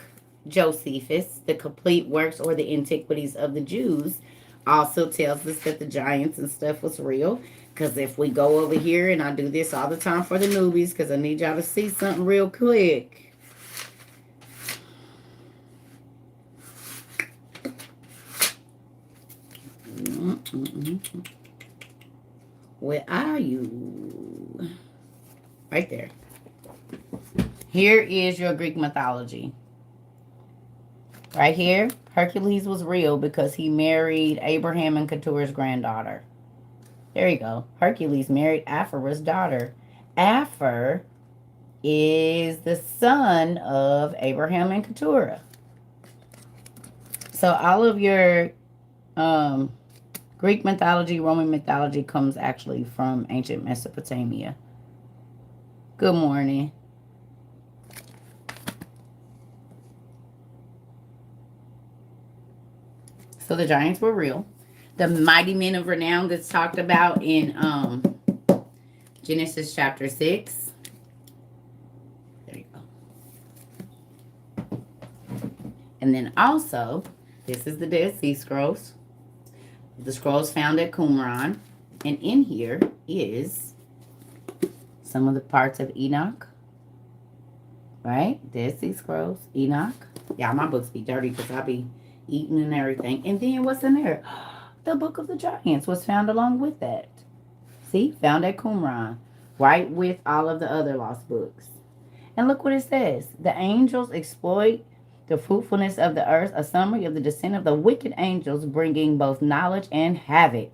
Josephus, The Complete Works or the Antiquities of the Jews, also tells us that the giants and stuff was real. Because if we go over here, and I do this all the time for the newbies, because I need y'all to see something real quick. Where are you? Right there. Here is your Greek mythology. Right here, Hercules was real because he married Abraham and Keturah's granddaughter. There you go. Hercules married Aphora's daughter. Aphor is the son of Abraham and Keturah. So all of your Greek mythology, Roman mythology comes actually from ancient Mesopotamia. Good morning. So the giants were real. The mighty men of renown that's talked about in Genesis chapter 6. There you go. And then also, this is the Dead Sea Scrolls. The scrolls found at Qumran. And in here is some of the parts of Enoch. Right? Dead Sea Scrolls, Enoch. Yeah, my books be dirty because I be eating and everything. And then what's in there? The Book of the Giants was found along with that. See? Found at Qumran. Right with all of the other lost books. And look what it says. The angels exploit the fruitfulness of the earth, a summary of the descent of the wicked angels, bringing both knowledge and havoc.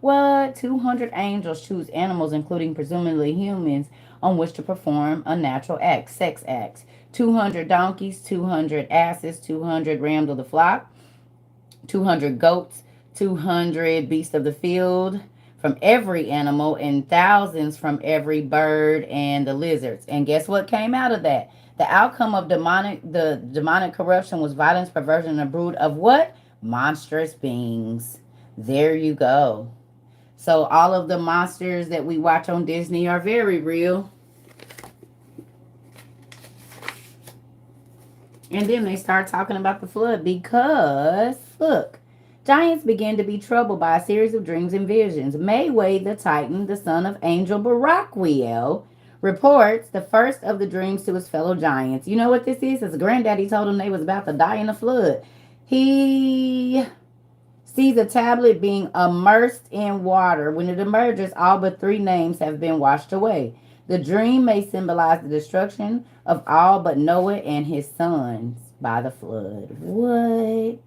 What? 200 angels choose animals, including presumably humans, on which to perform a natural act, sex acts. 200 donkeys, 200 asses, 200 rams of the flock, 200 goats, 200 beasts of the field from every animal, and thousands from every bird and the lizards. And guess what came out of that? The outcome of the demonic corruption was violence, perversion, and a brood of what? Monstrous beings. There you go. So all of the monsters that we watch on Disney are very real. And then they start talking about the flood because, look, giants began to be troubled by a series of dreams and visions. Mayway the Titan, the son of Angel Baraquiel, reports the first of the dreams to his fellow giants. You know what this is? His granddaddy told him they was about to die in a flood. He sees a tablet being immersed in water. When it emerges, all but 3 names have been washed away. The dream may symbolize the destruction of all but Noah and his sons by the flood. What?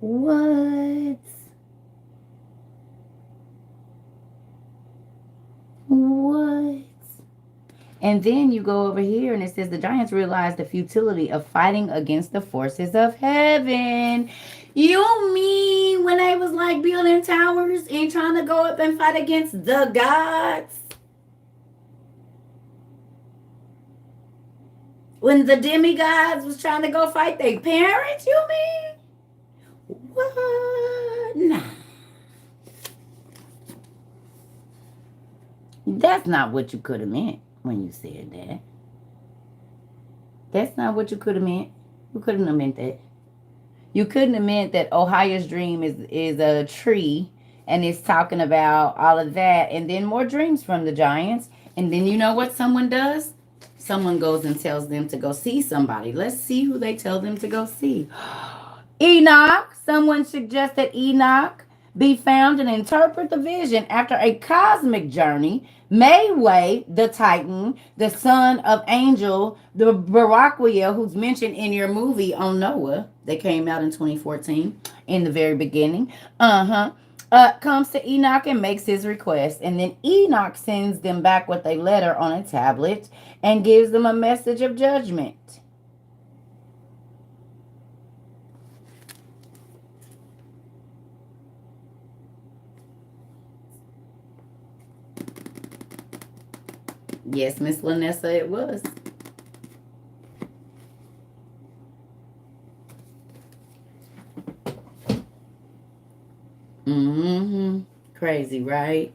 What? What? And then you go over here and it says the giants realized the futility of fighting against the forces of heaven. You mean when they was like building towers and trying to go up and fight against the gods? When the demigods was trying to go fight their parents, you mean? What? Nah. That's not what you could have meant when you said that. That's not what you could have meant. You couldn't have meant that. You couldn't have meant that Ohio's dream is a tree and it's talking about all of that and then more dreams from the giants. And then you know what someone does? Someone goes and tells them to go see somebody. Let's see who they tell them to go see. Enoch. Someone suggested Enoch be found and interpret the vision after a cosmic journey. Mayway, the Titan, the son of Angel, the Baraquiel, who's mentioned in your movie on Noah, that came out in 2014, in the very beginning. Comes to Enoch and makes his request. And then Enoch sends them back with a letter on a tablet and gives them a message of judgment. Yes, Miss Lanessa, it was. Mm-hmm. Crazy, right?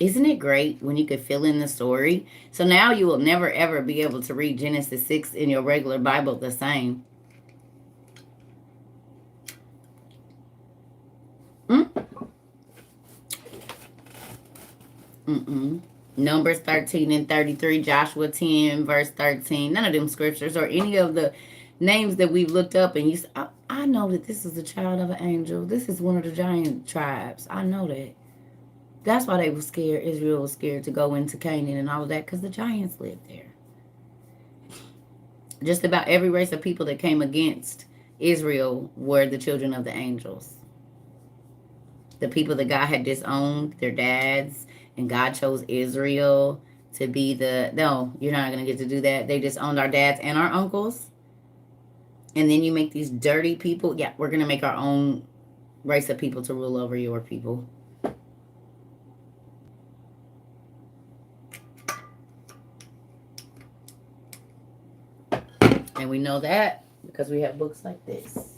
Isn't it great when you could fill in the story? So now you will never ever be able to read Genesis 6 in your regular Bible the same. Mm-mm. Numbers 13 and 33, Joshua 10, verse 13. None of them scriptures or any of the names that we've looked up and you say, I know that this is a child of an angel. This is one of the giant tribes. I know that. That's why they were scared. Israel was scared to go into Canaan and all of that because the giants lived there. Just about every race of people that came against Israel were the children of the angels. The people that God had disowned, their dads, and God chose Israel to be the... No, you're not going to get to do that. They disowned our dads and our uncles. And then you make these dirty people. Yeah, we're going to make our own race of people to rule over your people. And we know that because we have books like this.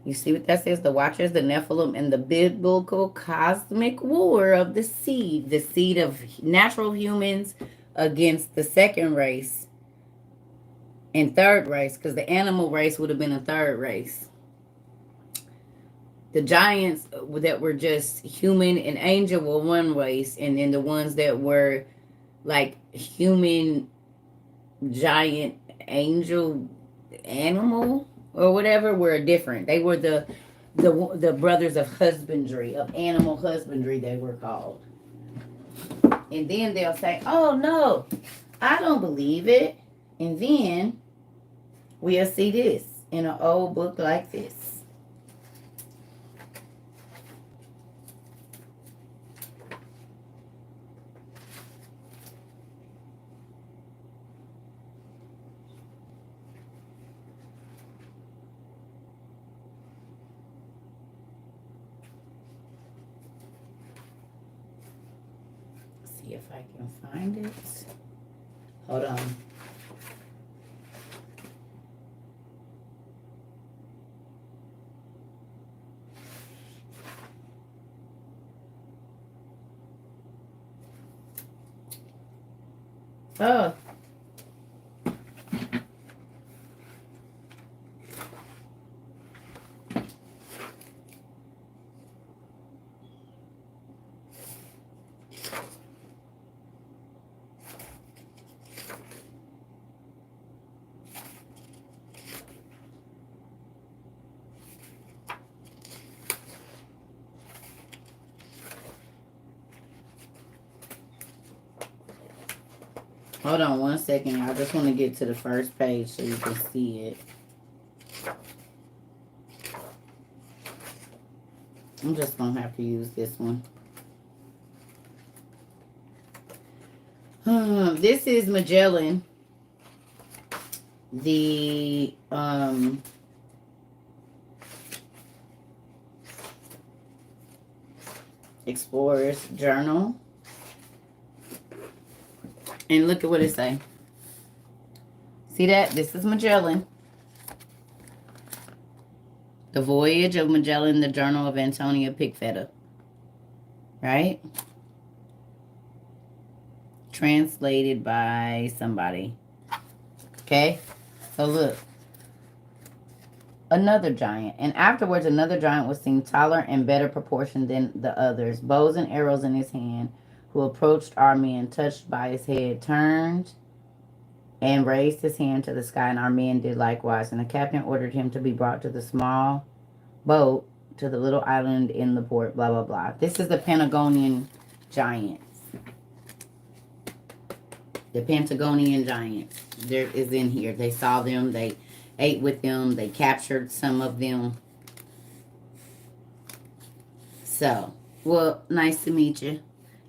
You see what that says? The Watchers, the Nephilim, and the biblical cosmic war of the seed of natural humans against the second race and third race, because the animal race would have been a third race. The giants that were just human and angel were one race, and then the ones that were like human, giant, angel, animal or whatever were different. They were the brothers of husbandry, of animal husbandry, they were called. And then they'll say, oh no, I don't believe it. And then we'll see this in an old book like this. See if I can find it. Hold on. Oh. Hold on one second. I just want to get to the first page so you can see it. I'm just going to have to use this one. This is Magellan, the Explorer's Journal. And look at what it say. See that? This is Magellan. The Voyage of Magellan, the Journal of Antonio Pigafetta. Right? Translated by somebody. Okay? So look. Another giant. And afterwards another giant was seen taller and better proportioned than the others, bows and arrows in his hand, who approached our men, touched by his head, turned and raised his hand to the sky, and our men did likewise. And the captain ordered him to be brought to the small boat, to the little island in the port, blah, blah, blah. This is the Pangonian giants. The Pangonian giants. There is in here. They saw them. They ate with them. They captured some of them. So, well, nice to meet you.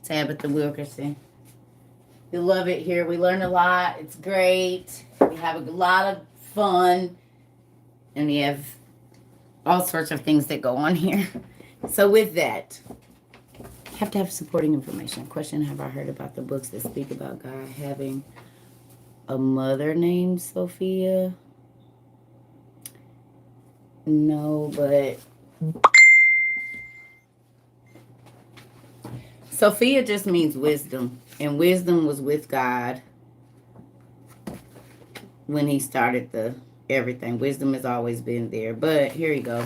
Tabitha Wilkerson. We love it here. We learn a lot. It's great. We have a lot of fun. And we have all sorts of things that go on here. So with that, you have to have supporting information. Question, have I heard about the books that speak about God having a mother named Sophia. No, but Sophia just means wisdom. And wisdom was with God when he started the everything. Wisdom has always been there. But here you go.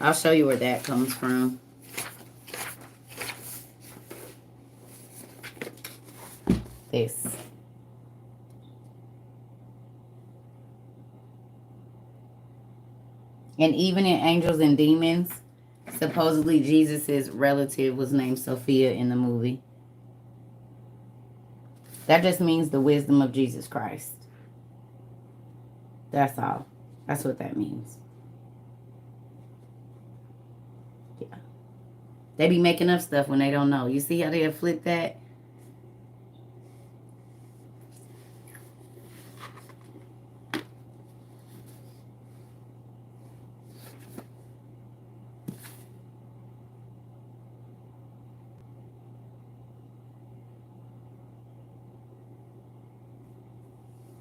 I'll show you where that comes from. This. And even in Angels and Demons, supposedly Jesus' relative was named Sophia in the movie. That just means the wisdom of Jesus Christ. That's all. That's what that means. Yeah. They be making up stuff when they don't know. You see how they have flipped that?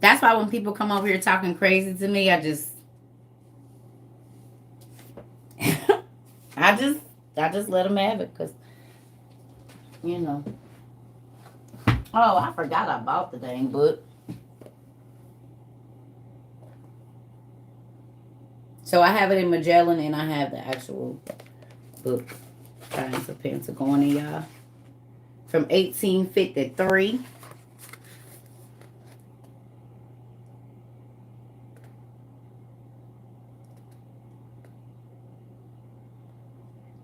That's why when people come over here talking crazy to me, I just I just I just let them have it because you know. Oh, I forgot I bought the dang book. So I have it in Magellan and I have the actual book. Giants of Pentagonia, y'all. From 1853.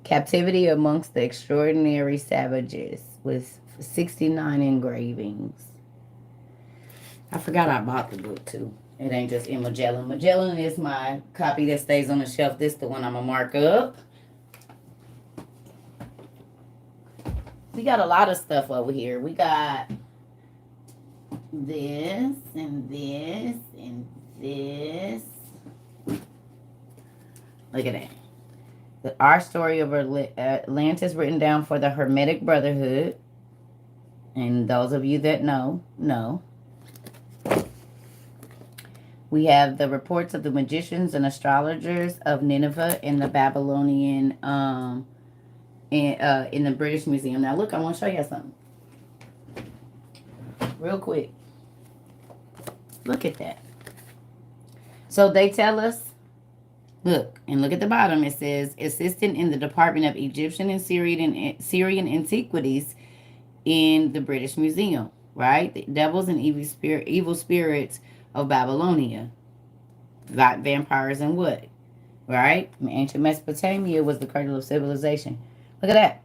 Captivity Amongst the Extraordinary Savages with 69 engravings. I forgot I bought the book too. It ain't just in Magellan. Magellan is my copy that stays on the shelf. This is the one I'm going to mark up. We got a lot of stuff over here. We got this and this and this. Look at that. Our story of Atlantis written down for the Hermetic Brotherhood. And those of you that know. We have the reports of the magicians and astrologers of Nineveh and the Babylonian in the British Museum. Now look, I want to show you something. Real quick. Look at that. So they tell us, look, and look at the bottom. It says, assistant in the Department of Egyptian and Syrian Antiquities in the British Museum, right? The devils and evil spirits of Babylonia. Got vampires and what? Right? Ancient Mesopotamia was the cradle of civilization. Look at that.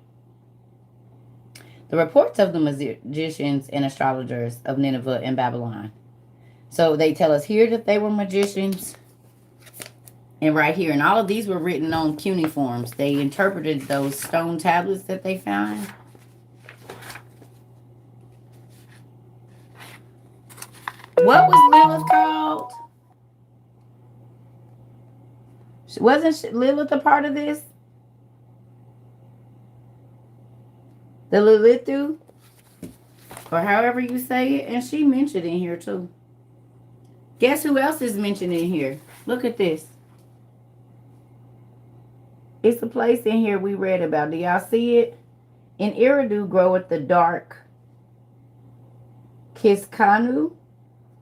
The reports of the magicians and astrologers of Nineveh and Babylon. So they tell us here that they were magicians. And right here. And all of these were written on cuneiforms. They interpreted those stone tablets that they found. What was Lilith called? Wasn't Lilith a part of this? The Lilithu? Or however you say it. And she mentioned in here too. Guess who else is mentioned in here? Look at this. It's a place in here we read about. Do y'all see it? In Eridu groweth the dark Kiskanu.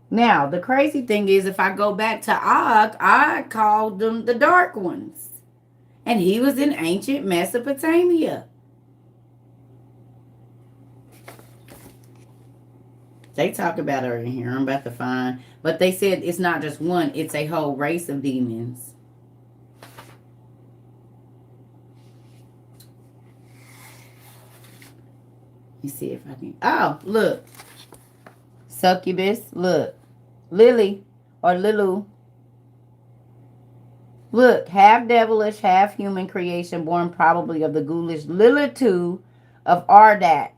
Now, the crazy thing is, if I go back to Og, I called them the dark ones. And he was in ancient Mesopotamia. They talk about her in here. I'm about to find. But they said it's not just one. It's a whole race of demons. Let me see if I can. Oh, look. Succubus. Look. Lily. Or Lilu. Look. Half devilish, half human creation born probably of the ghoulish Lilitu of Ardat.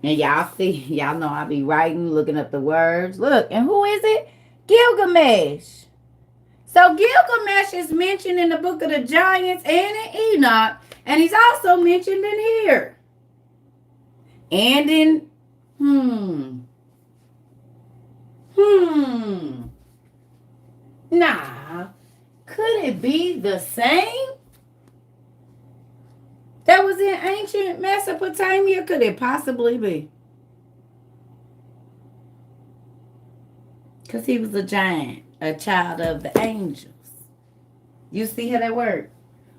And y'all know I be writing, looking up the words. Look, and who is it? Gilgamesh. So Gilgamesh is mentioned in the book of the Giants and in Enoch, and he's also mentioned in here. And in Nah. Could it be the same? That was in ancient Mesopotamia? Could it possibly be? Because he was a giant, a child of the angels. You see how that works?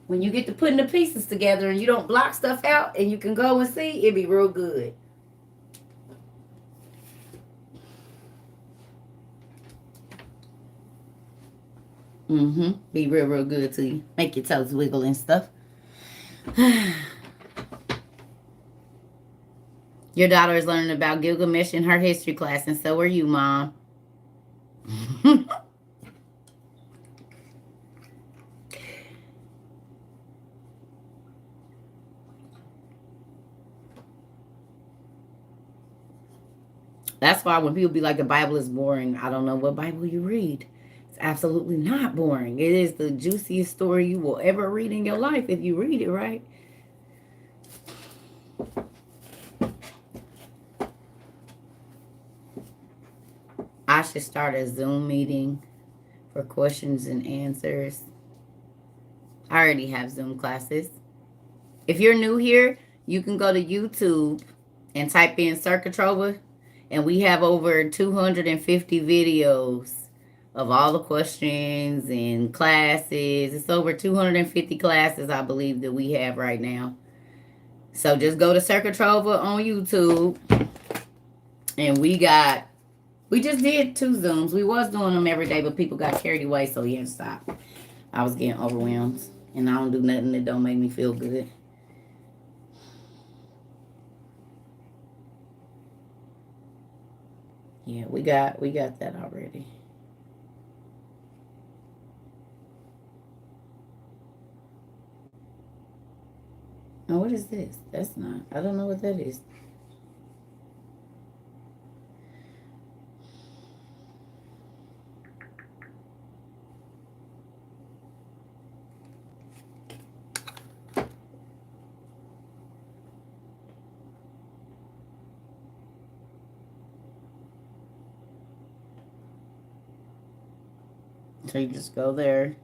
When you get to putting the pieces together and you don't block stuff out and you can go and see, it be real good. Be real, real good to you. Make your toes wiggle and stuff. Your daughter is learning about Gilgamesh in her history class, and so are you, Mom. That's why when people be like, the Bible is boring, I don't know what Bible you read. It's absolutely not boring. It is the juiciest story you will ever read in your life if you read it right. I should start a Zoom meeting for questions and answers. I already have Zoom classes. If you're new here, you can go to YouTube and type in Sir Catrova, and we have over 250 videos of all the questions and classes. It's over 250 classes, I believe, that we have right now. So just go to Sir Catrova on YouTube, and we just did 2 Zooms. We was doing them every day, but people got carried away, so we had to stop. I was getting overwhelmed, and I don't do nothing that don't make me feel good. Yeah, we got that already. Oh, what is this? That's not. I don't know what that is. So you just go there,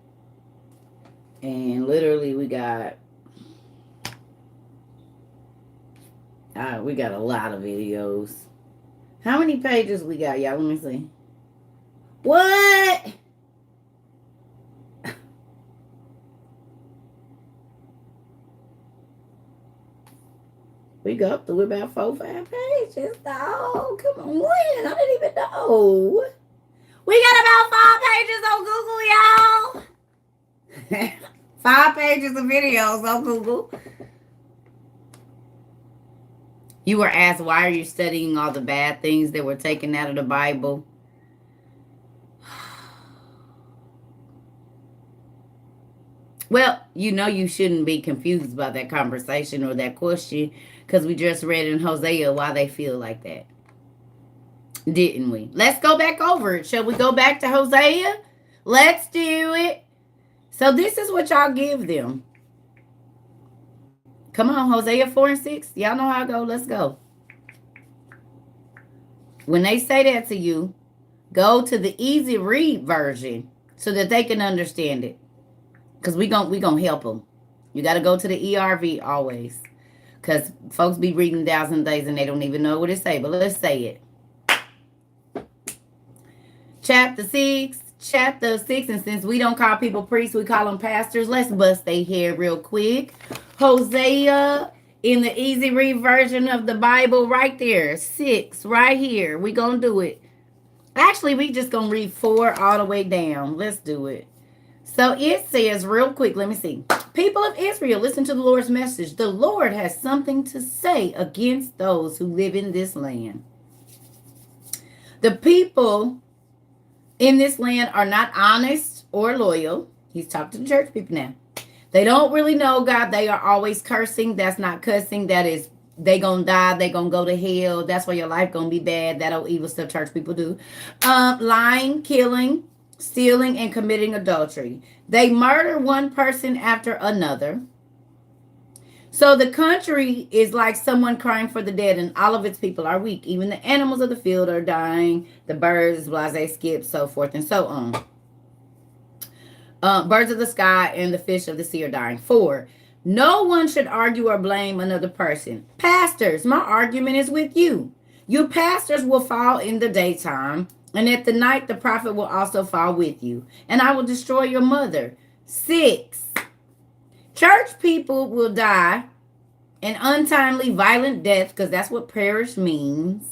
and literally we got a lot of videos. How many pages we got, y'all? Let me see. What? We go up to about 4 or 5 pages. Oh, come on. When? I didn't even know. We got about 5 pages on Google, y'all. 5 pages of videos on Google. You were asked, why are you studying all the bad things that were taken out of the Bible? Well, you shouldn't be confused by that conversation or that question, because we just read in Hosea why they feel like that. Didn't we? Let's go back over it. Shall we go back to Hosea? Let's do it. So this is what y'all give them. Come on, Hosea 4 and 6. Y'all know how I go. Let's go. When they say that to you, go to the easy read version so that they can understand it. Because we gonna help them. You got to go to the ERV always. Because folks be reading 1,000 Days and they don't even know what it say. But let's say it. Chapter 6. And since we don't call people priests, we call them pastors. Let's bust their hair real quick. Hosea in the easy read version of the Bible right there. 6 right here. We gonna do it. Actually, we just gonna read 4 all the way down. Let's do it. So it says real quick, let me see. People of Israel, listen to the Lord's message. The Lord has something to say against those who live in this land. The people in this land are not honest or loyal. He's talking to the church people now. They don't really know God. They are always cursing. That's not cussing. That is They gonna die. They gonna go to hell. That's why your life gonna be bad. That old evil stuff church people do. Lying, killing, stealing, and committing adultery. They murder one person after another. So the country is like someone crying for the dead, and all of its people are weak. Even the animals of the field are dying. The birds, blase, skip, so forth and so on. Birds of the sky and the fish of the sea are dying. 4. No one should argue or blame another person. Pastors, my argument is with you. You pastors will fall in the daytime, and at the night the prophet will also fall with you, and I will destroy your mother. 6. Church people will die an untimely violent death, because that's what perish means,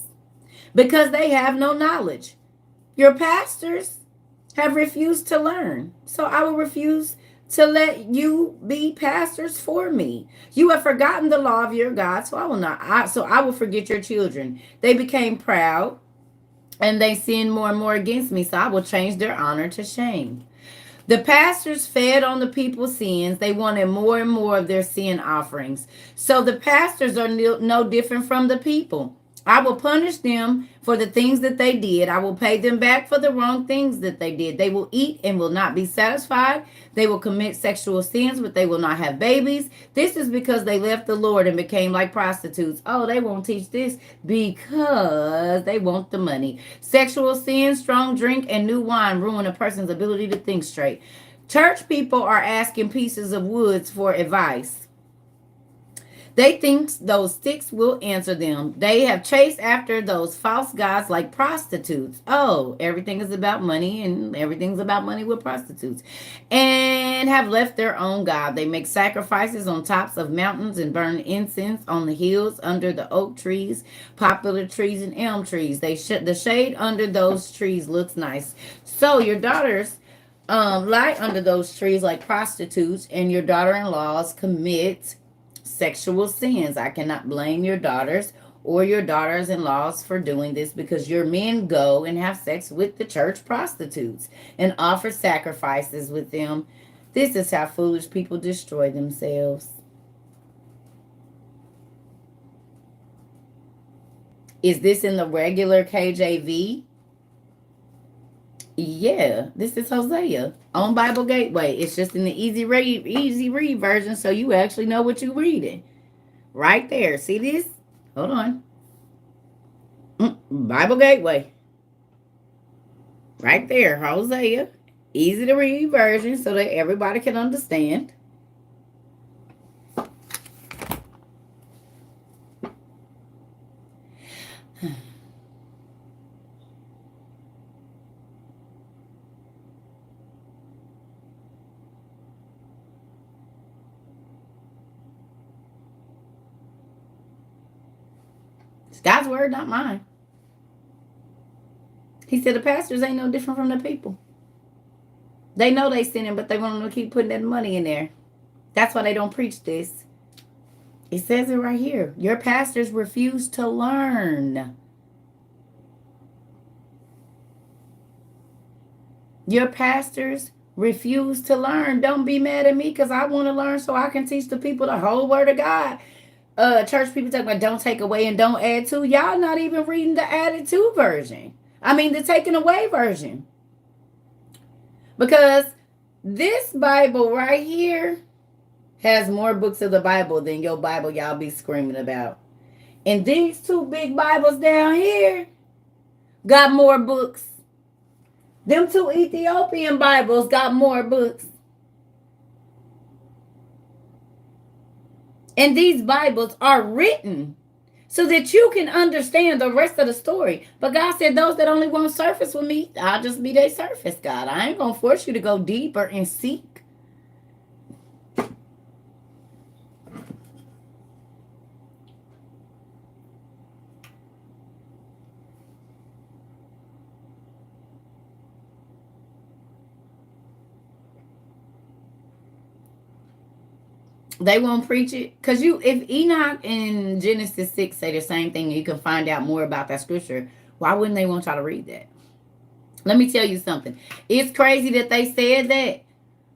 because they have no knowledge. Your pastors have refused to learn, so I will refuse to let you be pastors for me. You have forgotten the law of your God, so I will forget your children. They became proud and they sin more and more against me, so I will change their honor to shame. The pastors fed on the people's sins. They wanted more and more of their sin offerings. So the pastors are no different from the people. I will punish them for the things that they did. I will pay them back for the wrong things that they did. They will eat and will not be satisfied. They will commit sexual sins, but they will not have babies. This is because they left the Lord and became like prostitutes. Oh, they won't teach this because they want the money. Sexual sins, strong drink, and new wine ruin a person's ability to think straight. Church people are asking pieces of woods for advice. They think those sticks will answer them. They have chased after those false gods like prostitutes. Oh, everything is about money, and everything's about money with prostitutes. And have left their own God. They make sacrifices on tops of mountains and burn incense on the hills under the oak trees, poplar trees, and elm trees. The shade under those trees looks nice. So your daughters lie under those trees like prostitutes, and your daughter-in-laws commit sexual sins. I cannot blame your daughters or your daughters-in-laws for doing this, because your men go and have sex with the church prostitutes and offer sacrifices with them. This is how foolish people destroy themselves. Is this in the regular KJV? Yeah, this is Hosea on Bible Gateway. It's just in the easy read version, so you actually know what you're reading. Right there. See this? Hold on. Bible Gateway. Right there, Hosea. Easy to read version so that everybody can understand. It's God's word, not mine. He said the pastors ain't no different from the people. They know they sinning, but they want them to keep putting that money in there. That's why they don't preach this. It says it right here. Your pastors refuse to learn. Your pastors refuse to learn. Don't be mad at me, because I want to learn so I can teach the people the whole word of God. Church people talk about don't take away and don't add to. Y'all not even reading the added to version. I mean the taken away version. Because this Bible right here has more books of the Bible than your Bible y'all be screaming about. And these two big Bibles down here got more books. Them two Ethiopian Bibles got more books. And these Bibles are written so that you can understand the rest of the story. But God said, those that only want surface with me, I'll just be their surface, God. I ain't going to force you to go deeper and seek. They won't preach it. Because if Enoch and Genesis 6 say the same thing, you can find out more about that scripture, why wouldn't they want y'all to read that? Let me tell you something. It's crazy that they said that,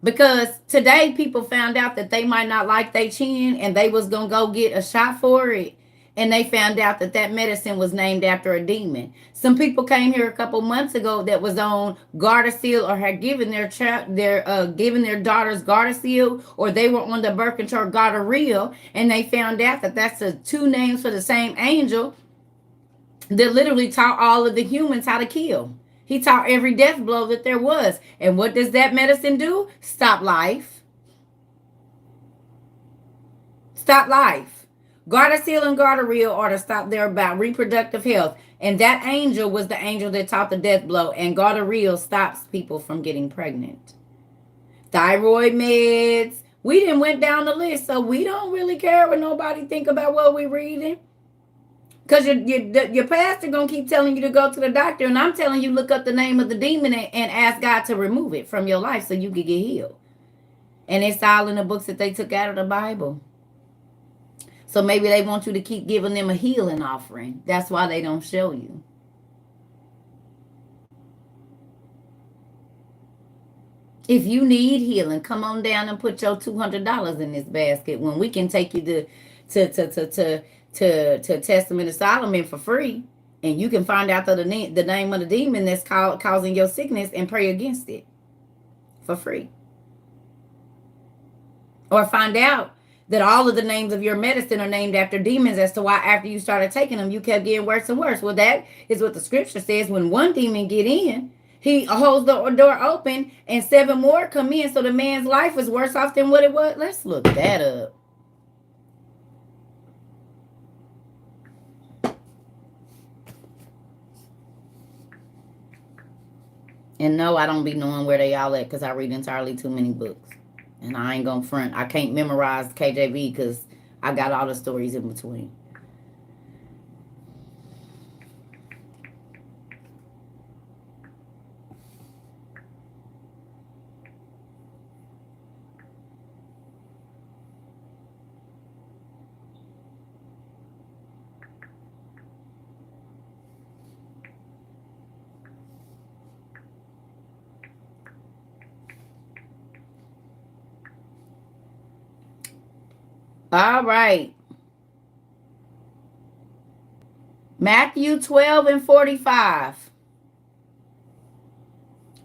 because today people found out that they might not like their chin and they was going to go get a shot for it. and they found out that that medicine was named after a demon. Some people came here a couple months ago that was on Gardasil or had given their child given their daughters Gardasil, or they were on the birth control Gardasil, and they found out that that's the two names for the same angel that literally taught all of the humans how to kill. He taught every death blow that there was. And what does that medicine do? Stop life. Stop life. Gardasil and Gardasil are to stop. They're about reproductive health. And that angel was the angel that taught the death blow. And Gardasil stops people from getting pregnant. Thyroid meds. We didn't went down the list. So we don't really care what nobody think about what we're reading. Because your pastor going to keep telling you to go to the doctor. And I'm telling you, look up the name of the demon and ask God to remove it from your life so you can get healed. And it's all in the books that they took out of the Bible. So maybe they want you to keep giving them a healing offering. That's why they don't show you. If you need healing, come on down and put your $200 in this basket when we can take you to Testament of Solomon for free. And you can find out the name of the demon that's causing your sickness and pray against it for free. Or find out that all of the names of your medicine are named after demons as to why after you started taking them, you kept getting worse and worse. Well, that is what the scripture says. When one demon get in, he holds the door open and 7 more come in. So the man's life was worse off than what it was. Let's look that up. And no, I don't be knowing where they all at because I read entirely too many books. And I ain't gonna front. I can't memorize KJV because I got all the stories in between. All right. Matthew 12 and 45.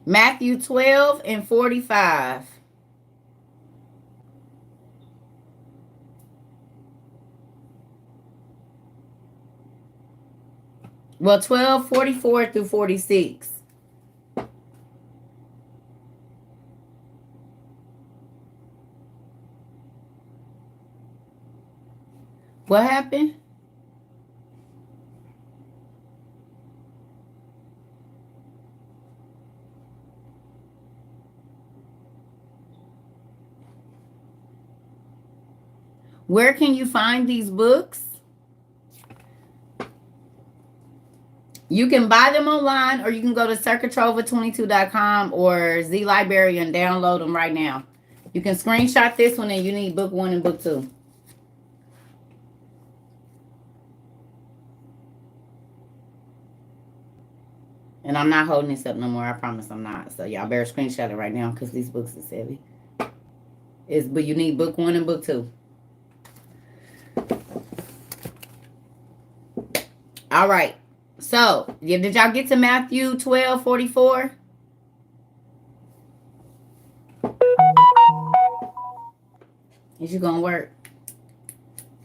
Matthew 12 and 45. Well, 12, 44 through 46. What happened? Where can you find these books? You can buy them online, or you can go to circuitrova22.com or Z Library and download them right now. You can screenshot this one and you need book 1 and book 2. And I'm not holding this up no more. I promise I'm not. So y'all better screenshot it right now because these books are heavy. But you need book 1 and book 2. All right. So, did y'all get to Matthew 12:44? Is you gonna work?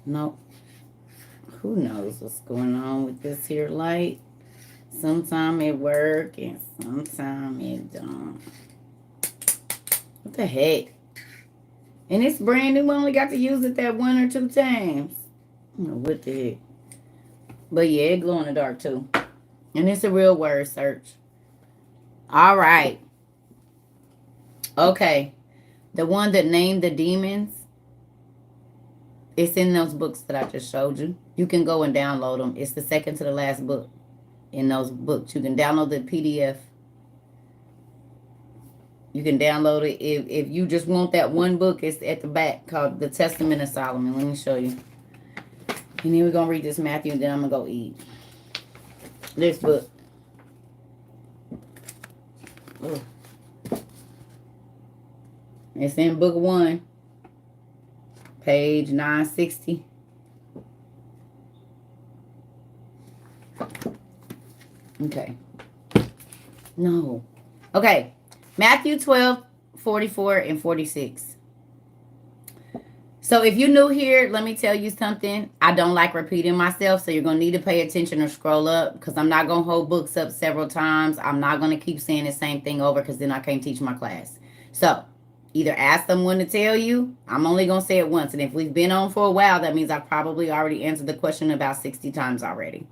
Nope. Who knows what's going on with this here light? Sometime it work and sometime it don't. What the heck? And it's brand new. We only got to use it that 1 or 2 times. I don't know what the heck. But yeah, it glow in the dark too. And it's a real word search. All right. Okay. The one that named the demons, it's in those books that I just showed you. You can go and download them. It's the second to the last book in those books. You can download the PDF. You can download it. If you just want that one book, it's at the back called The Testament of Solomon. Let me show you. And then we're going to read this Matthew, and then I'm going to go eat. This book. Ugh. It's in book 1, page 960. Okay. No. Okay. Matthew 12, 44 and 46. So if you're new here, let me tell you something. I don't like repeating myself, so you're going to need to pay attention or scroll up because I'm not going to hold books up several times. I'm not going to keep saying the same thing over because then I can't teach my class. So either ask someone to tell you. I'm only going to say it once. And if we've been on for a while, that means I've probably already answered the question about 60 times already.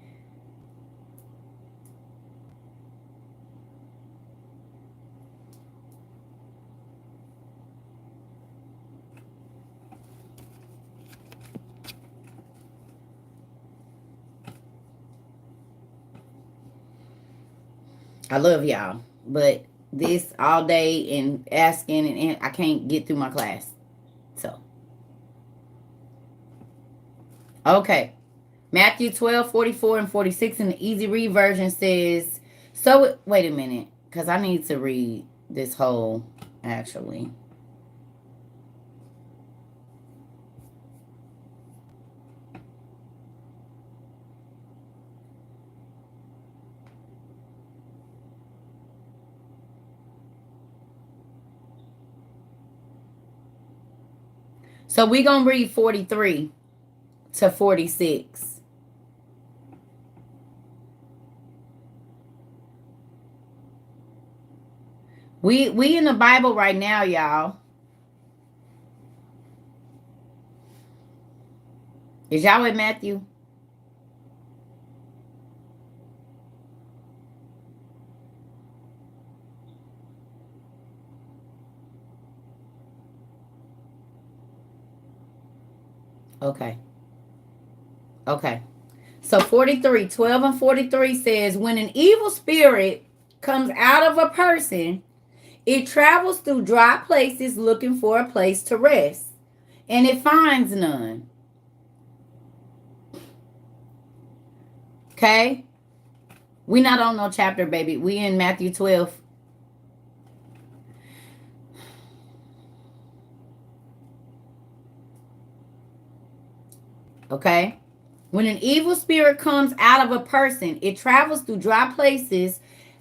I love y'all, but this all day and asking and I can't get through my class. So, okay. Matthew 12, 44 and 46 in the easy read version says, so, wait a minute, because I need to read this whole, actually. So we're going to read 43 to 46. We in the Bible right now, y'all. Is y'all with Matthew? Okay. Okay. So 43, 12 and 43 says, when an evil spirit comes out of a person, it travels through dry places looking for a place to rest, and it finds none. Okay? We not on no chapter, baby. We in Matthew 12. Okay? When an evil spirit comes out of a person, it travels through dry places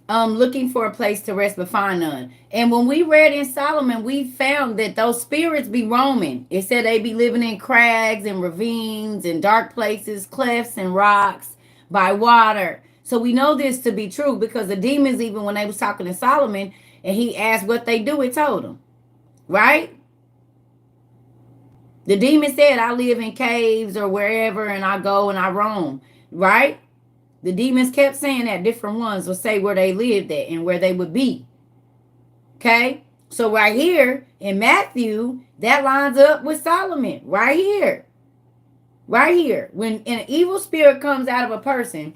looking for a place to rest but find none. And when we read in Solomon, we found that those spirits be roaming. It said they be living in crags and ravines and dark places, clefts and rocks by water. So we know this to be true because the demons, even when they was talking to Solomon and he asked what they do, it told them. Right? The demon said, I live in caves or wherever and I go and I roam. Right? The demons kept saying that. Different ones would say where they lived at and where they would be. Okay? So right here in Matthew, that lines up with Solomon. Right here. Right here. When an evil spirit comes out of a person,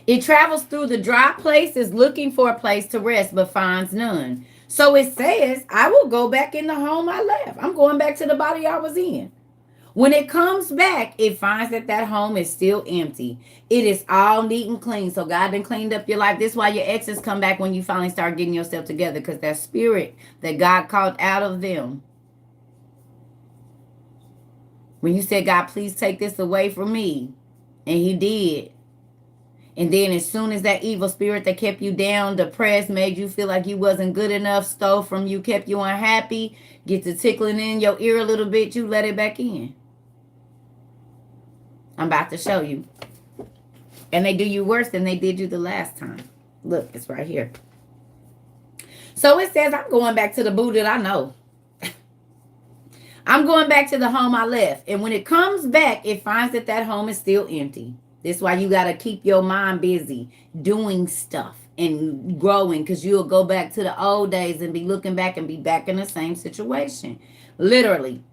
it travels through the dry places looking for a place to rest but finds none. So it says, I will go back in the home I left. I'm going back to the body I was in. When it comes back, it finds that that home is still empty. It is all neat and clean. So God done cleaned up your life. This is why your exes come back when you finally start getting yourself together, because that spirit that God called out of them. When you said, God, please take this away from me. And he did. And then as soon as that evil spirit that kept you down, depressed, made you feel like you wasn't good enough, stole from you, kept you unhappy, get to tickling in your ear a little bit, you let it back in. I'm about to show you. And they do you worse than they did you the last time. Look, it's right here. So it says, I'm going back to the boo that I know. I'm going back to the home I left. And when it comes back, it finds that that home is still empty. That's why you got to keep your mind busy doing stuff and growing, because you'll go back to the old days and be looking back and be back in the same situation. Literally.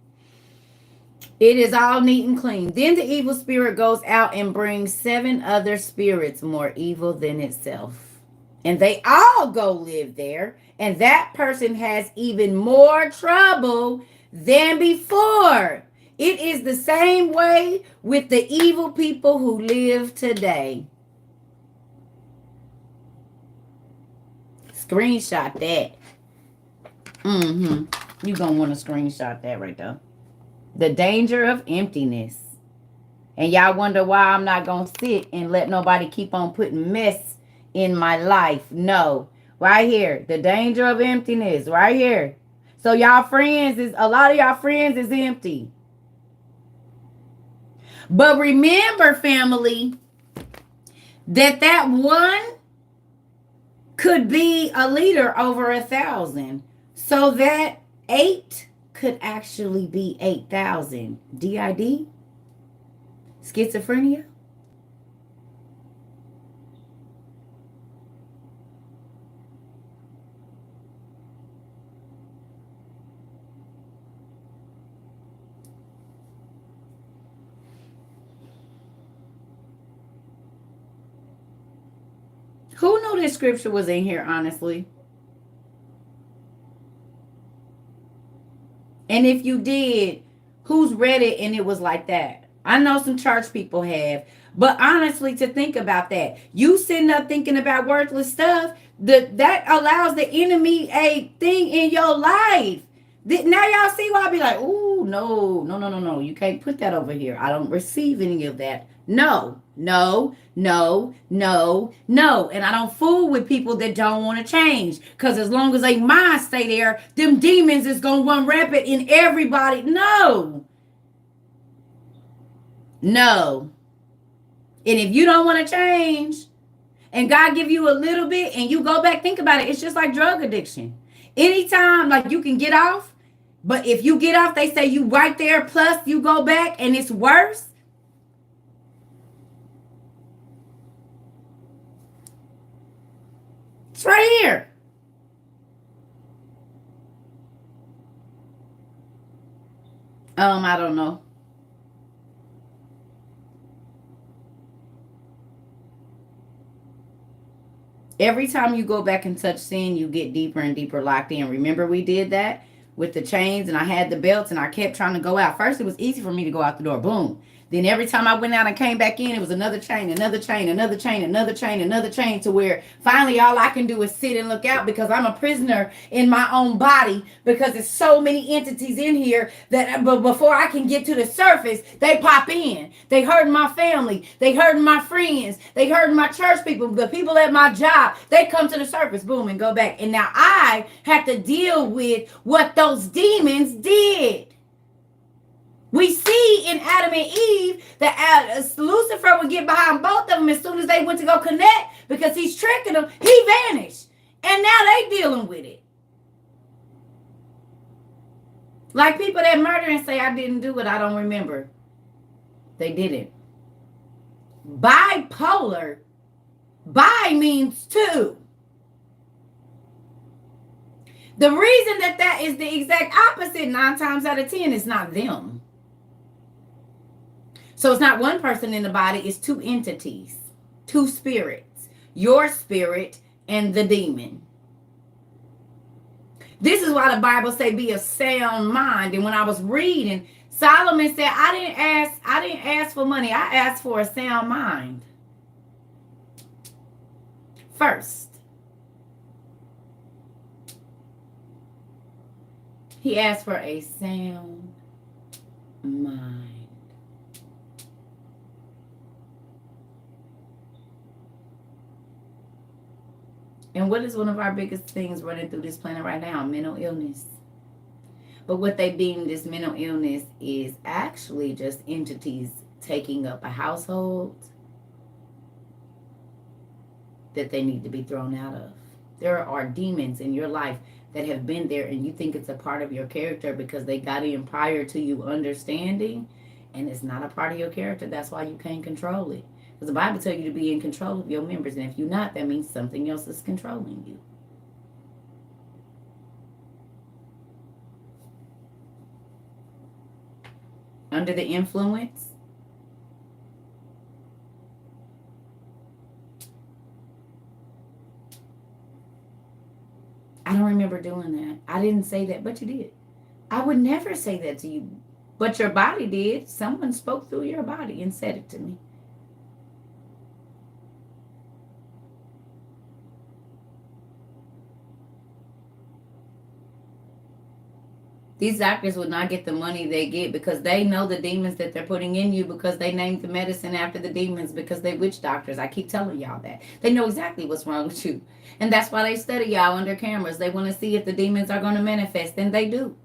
It is all neat and clean. Then the evil spirit goes out and brings 7 other spirits more evil than itself. And they all go live there. And that person has even more trouble than before. It is the same way with the evil people who live today. Screenshot that. You're going to want to screenshot that right there. The danger of emptiness. And y'all wonder why I'm not going to sit and let nobody keep on putting mess in my life. No. Right here. The danger of emptiness. Right here. So y'all friends is, a lot of y'all friends is empty. But remember, family, that one could be a leader over 1,000. So that 8 could actually be 8,000. DID? Schizophrenia? Who knew this scripture was in here, honestly? And if you did, who's read it and it was like that? I know some church people have. But honestly, to think about that, you sitting up thinking about worthless stuff, that allows the enemy a thing in your life. Now y'all see why I be like, ooh, no, no, no, no, no. You can't put that over here. I don't receive any of that. No, no, no, no, no. And I don't fool with people that don't want to change. Because as long as they mind stay there, them demons is going to run rampant in everybody. No, no. And if you don't want to change and God give you a little bit and you go back, think about it. It's just like drug addiction. Anytime, like you can get off, but if you get off, they say you right there, plus you go back and it's worse. It's right here. I don't know. Every time you go back and touch sin, you get deeper and deeper locked in. Remember, we did that with the chains, and I had the belts, and I kept trying to go out. First, it was easy for me to go out the door. Boom. Then every time I went out and came back in, it was another chain, another chain, another chain, another chain, another chain, to where finally all I can do is sit and look out, because I'm a prisoner in my own body, because there's so many entities in here that, but before I can get to the surface, they pop in. They hurting my family. They hurting my friends. They hurting my church people. The people at my job, they come to the surface, boom, and go back. And now I have to deal with what those demons did. We see in Adam and Eve that Lucifer would get behind both of them as soon as they went to go connect, because he's tricking them. He vanished. And now they dealing with it. Like people that murder and say, I didn't do it, I don't remember. They didn't. Bipolar. Bi means two. The reason that is the exact opposite 9 times out of 10 is not them. So it's not one person in the body, it's 2 entities, 2 spirits, your spirit and the demon. This is why the Bible say be of sound mind. And when I was reading, Solomon said, I didn't ask for money. I asked for a sound mind. First, he asked for a sound mind. And what is one of our biggest things running through this planet right now? Mental illness. But what they deem this mental illness is actually just entities taking up a household that they need to be thrown out of. There are demons in your life that have been there, and you think it's a part of your character because they got in prior to you understanding, and it's not a part of your character. That's why you can't control it. Because the Bible tells you to be in control of your members, and if you're not, that means something else is controlling you. Under the influence, I don't remember doing that. I didn't say that, but you did. I would never say that to you, but your body did. Someone spoke through your body and said it to me. These doctors would not get the money they get because they know the demons that they're putting in you, because they named the medicine after the demons, because they witch doctors. I keep telling y'all that. They know exactly what's wrong with you. And that's why they study y'all under cameras. They want to see if the demons are going to manifest. And they do.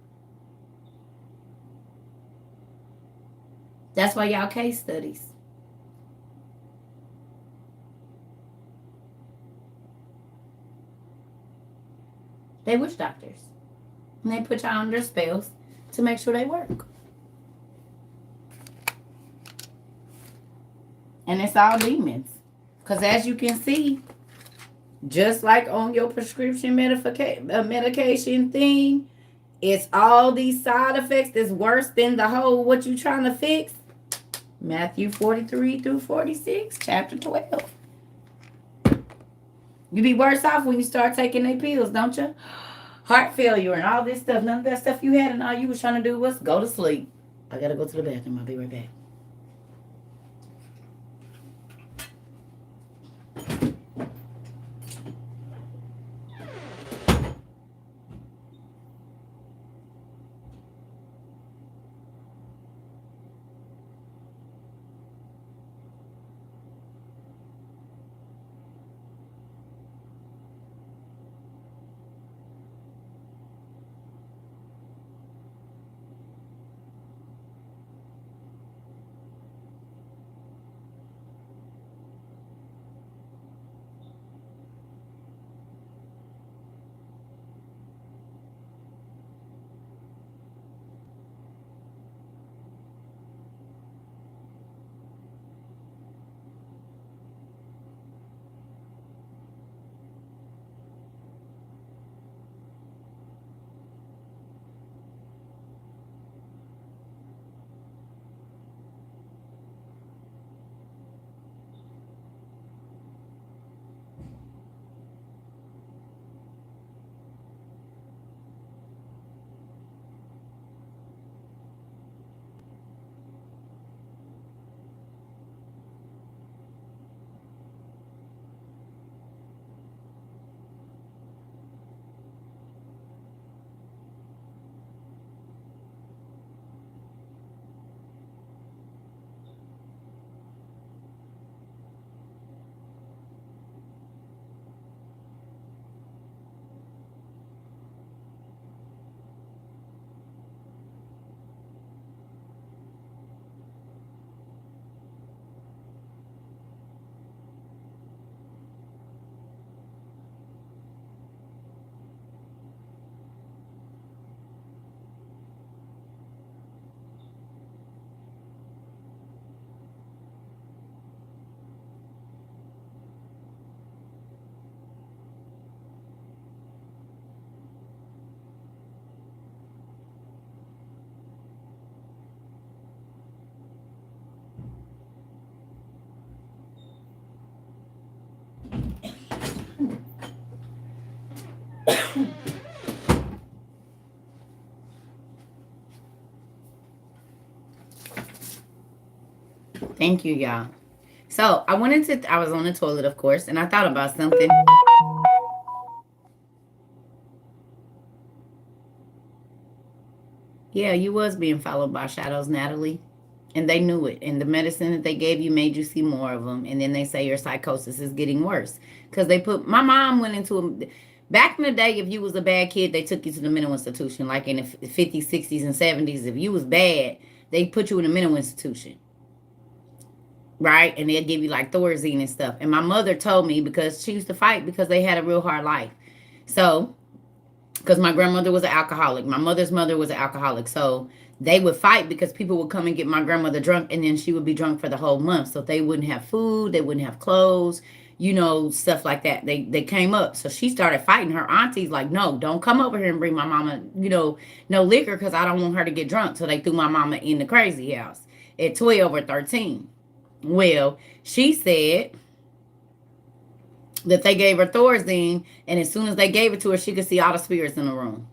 That's why y'all case studies. They witch doctors. And they put y'all under spells to make sure they work. And it's all demons. Because as you can see, just like on your prescription medication thing, it's all these side effects that's worse than the whole what you trying to fix. Matthew 43 through 46, chapter 12. You be worse off when you start taking their pills, don't you? Heart failure and all this stuff. None of that stuff you had, and all you was trying to do was go to sleep. I gotta go to the bathroom. I'll be right back. Thank you, y'all. So I was on the toilet, of course, and I thought about something. Yeah, you was being followed by shadows, Natalie. And they knew it. And the medicine that they gave you made you see more of them. And then they say your psychosis is getting worse. Because my mom went back in the day, if you was a bad kid, they took you to the mental institution. Like in the 50s, 60s, and 70s, if you was bad, they put you in a mental institution. Right? And they'll give you like Thorazine and stuff. And my mother told me, because she used to fight because they had a real hard life. So, because my grandmother was an alcoholic. My mother's mother was an alcoholic. So they would fight because people would come and get my grandmother drunk, and then she would be drunk for the whole month. So they wouldn't have food, they wouldn't have clothes, stuff like that. They came up. So she started fighting her aunties like, no, don't come over here and bring my mama, no liquor, because I don't want her to get drunk. So they threw my mama in the crazy house at 12 or 13. Well, she said that they gave her Thorazine, and as soon as they gave it to her, she could see all the spirits in the room.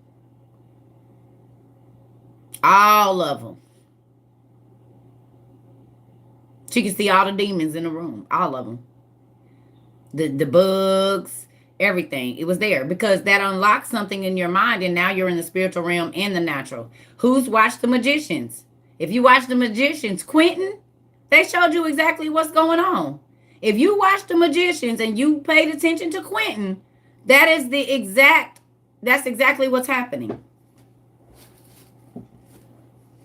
All of them. She could see all the demons in the room. All of them. The bugs, Everything. It was there because that unlocked something in your mind, and now you're in the spiritual realm and the natural. Who's watched The Magicians? If you watch The Magicians, Quentin, they showed you exactly what's going on. If you watch The Magicians and you paid attention to Quentin, that's exactly what's happening.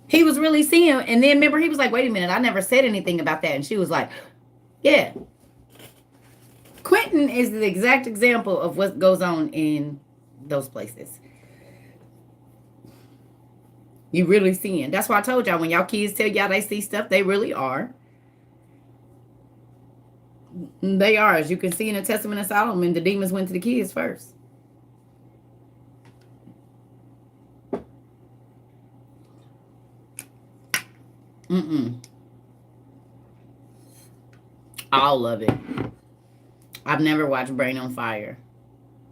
He was really seeing, and then remember, he was like, wait a minute, I never said anything about that. And she was like, yeah. Quentin is the exact example of what goes on in those places. You really seeing. That's why I told y'all, when y'all kids tell y'all they see stuff, they really are. They are. As you can see in the Testament of Solomon, the demons went to the kids first. All of it. I've never watched Brain on Fire.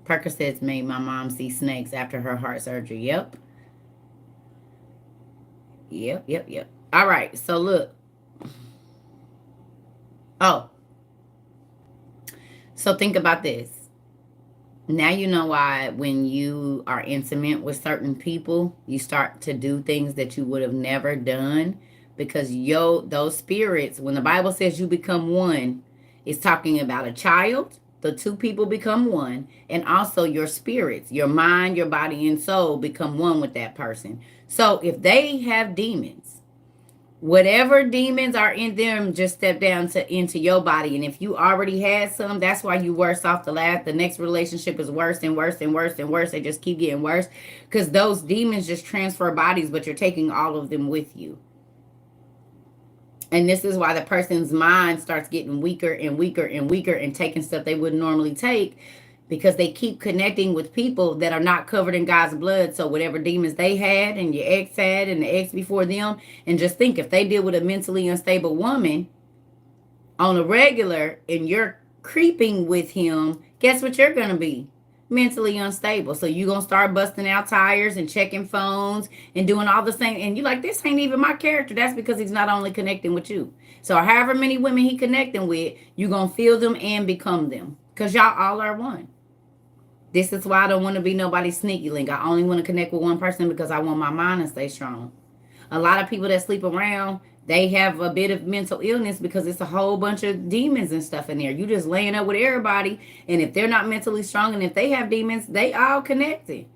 Percocets made my mom see snakes after her heart surgery. Yep. All right. So look. Oh. So think about this. Now you know why when you are intimate with certain people, you start to do things that you would have never done, because those spirits, when the Bible says you become one, it's talking about a child. The two people become one, and also your spirits, your mind, your body, and soul become one with that person. So if they have demons, whatever demons are in them just step down into your body. And if you already had some, that's why you worse off. The next relationship is worse and worse and worse and worse. They just keep getting worse because those demons just transfer bodies, but you're taking all of them with you. And this is why the person's mind starts getting weaker and weaker and weaker and taking stuff they wouldn't normally take, because they keep connecting with people that are not covered in God's blood. So whatever demons they had and your ex had and the ex before them, and just think, if they deal with a mentally unstable woman on a regular and you're creeping with him, guess what you're going to be? Mentally unstable. So you're going to start busting out tires and checking phones and doing all the same. And you're like, this ain't even my character. That's because he's not only connecting with you. So however many women he connecting with, you're going to feel them and become them, because y'all all are one. This is why I don't want to be nobody's sneaky link. I only want to connect with one person because I want my mind to stay strong. A lot of people that sleep around, they have a bit of mental illness because it's a whole bunch of demons and stuff in there. You just laying up with everybody, and if they're not mentally strong and if they have demons, they all connected.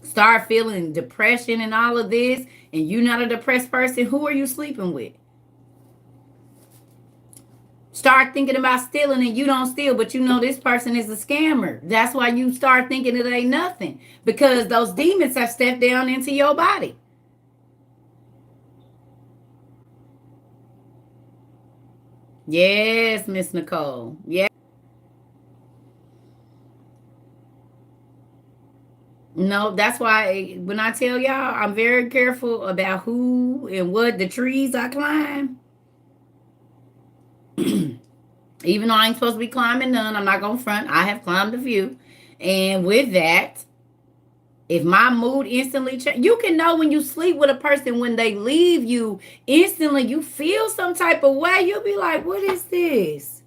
Start feeling depression and all of this, and you're not a depressed person, who are you sleeping with? Start thinking about stealing and you don't steal, but you know this person is a scammer. That's why you start thinking it ain't nothing, because those demons have stepped down into your body. Yes, Miss Nicole. Yeah. No, that's why when I tell y'all, I'm very careful about who and what the trees I climb. Even though I ain't supposed to be climbing none, I'm not going to front. I have climbed a few. And with that, if my mood instantly change, you can know when you sleep with a person, when they leave you, instantly you feel some type of way. You'll be like, what is this?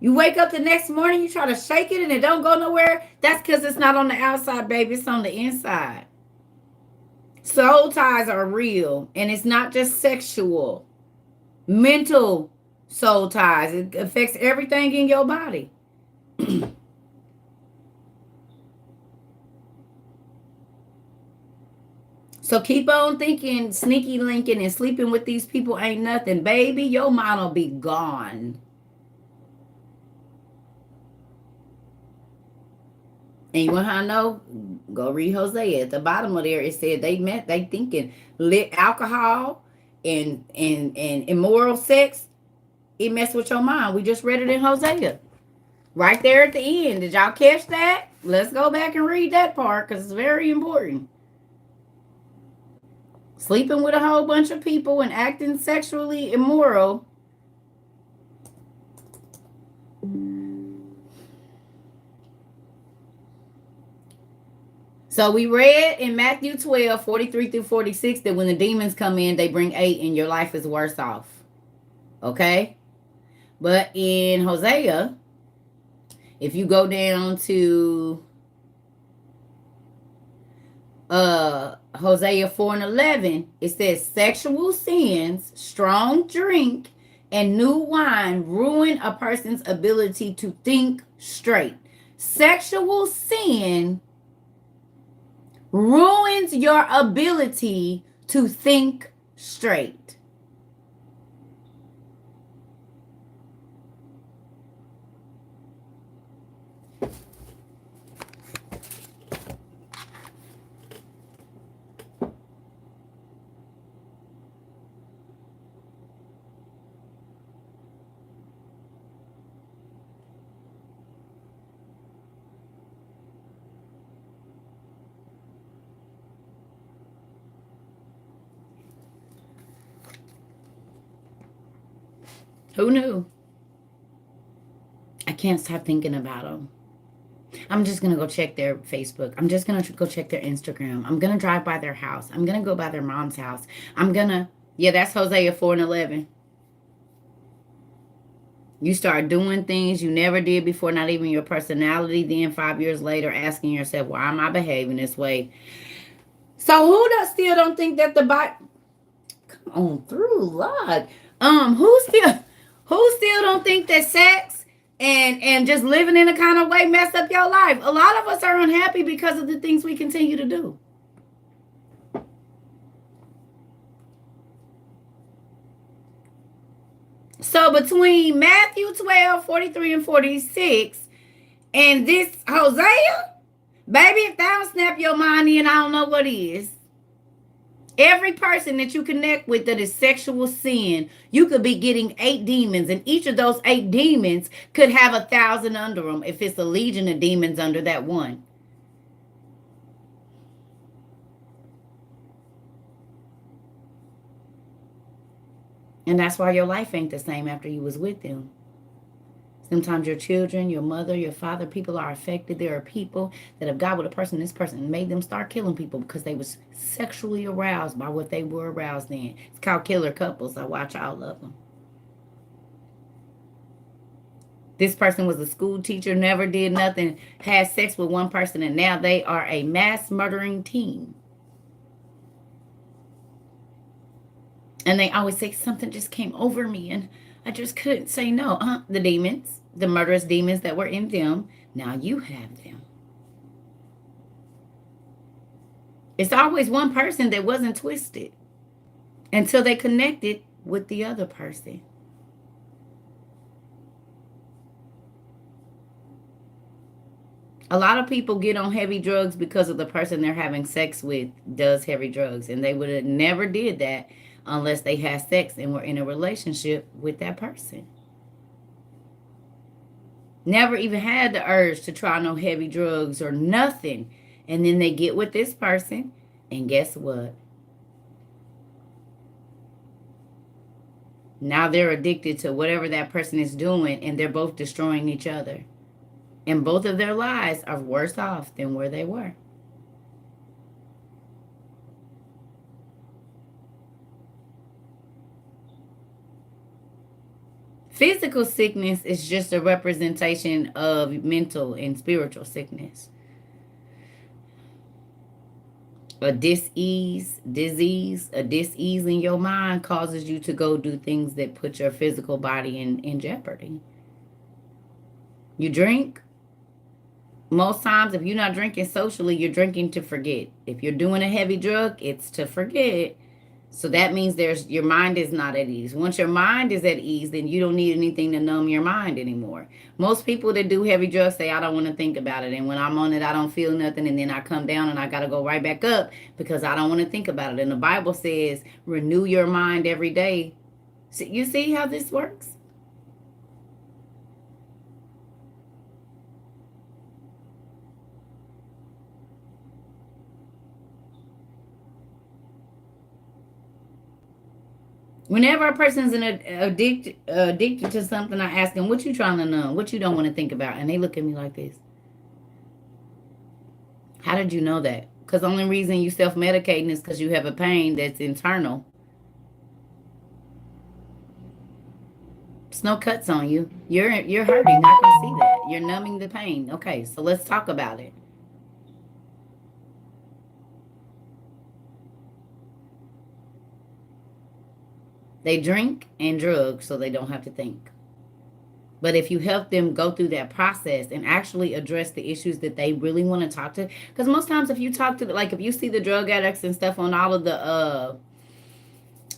You wake up the next morning, you try to shake it and it don't go nowhere. That's because it's not on the outside, baby. It's on the inside. Soul ties are real, and it's not just sexual. Mental soul ties. It affects everything in your body. So keep on thinking sneaky linking and sleeping with these people ain't nothing. Baby, your mind will be gone. And you want how I know? Go read Hosea. At the bottom of there, it said they thinking lit alcohol and immoral sex. It messed with your mind. We just read it in Hosea. Right there at the end. Did y'all catch that? Let's go back and read that part, because it's very important. Sleeping with a whole bunch of people and acting sexually immoral. So we read in Matthew 12:43 through 46 that when the demons come in, they bring 8 and your life is worse off. Okay? But in Hosea, if you go down to Hosea 4 and 11, it says sexual sins, strong drink, and new wine ruin a person's ability to think straight. Sexual sin ruins your ability to think straight. Who knew? I can't stop thinking about them. I'm just going to go check their Facebook. I'm just going to go check their Instagram. I'm going to drive by their house. I'm going to go by their mom's house. I'm going to, yeah, that's Hosea 4 and 11. You start doing things you never did before, not even your personality. Then 5 years later, asking yourself, why am I behaving this way? So who does still don't think that the Bible, come on through, Lord. Who still don't think that sex and just living in a kind of way mess up your life? A lot of us are unhappy because of the things we continue to do. So between Matthew 12, 43 and 46 and this Hosea, baby, if that don't snap your mind in, I don't know what is. Every person that you connect with that is sexual sin, you could be getting 8 demons, and each of those 8 demons could have 1,000 under them if it's a legion of demons under that one. And that's why your life ain't the same after you was with them. Sometimes your children, your mother, your father, people are affected. There are people that have got with a person, this person made them start killing people because they was sexually aroused by what they were aroused in. It's called killer couples. I watch all of them. This person was a school teacher, never did nothing, had sex with one person, and now they are a mass murdering team. And they always say, something just came over me and I just couldn't say no. The demons, the murderous demons that were in them, now you have them. It's always one person that wasn't twisted until they connected with the other person. A lot of people get on heavy drugs because of the person they're having sex with does heavy drugs, and they would have never did that unless they had sex and were in a relationship with that person. Never even had the urge to try no heavy drugs or nothing. And then they get with this person, and guess what? Now they're addicted to whatever that person is doing, and they're both destroying each other. And both of their lives are worse off than where they were. Physical sickness is just a representation of mental and spiritual sickness. A disease in your mind causes you to go do things that put your physical body in jeopardy. You drink. Most times, if you're not drinking socially, you're drinking to forget. If you're doing a heavy drug, it's to forget. So that means your mind is not at ease. Once your mind is at ease, then you don't need anything to numb your mind anymore. Most people that do heavy drugs say, I don't want to think about it. And when I'm on it, I don't feel nothing. And then I come down and I got to go right back up because I don't want to think about it. And the Bible says, renew your mind every day. So you see how this works? Whenever a person's addicted to something, I ask them, what you trying to numb? What you don't want to think about? And they look at me like this. How did you know that? Because the only reason you self-medicating is because you have a pain that's internal. There's no cuts on you. You're hurting. I can see that. You're numbing the pain. Okay, so let's talk about it. They drink and drug so they don't have to think. But if you help them go through that process and actually address the issues that they really want to talk to, because most times if you talk to, like, if you see the drug addicts and stuff on all of the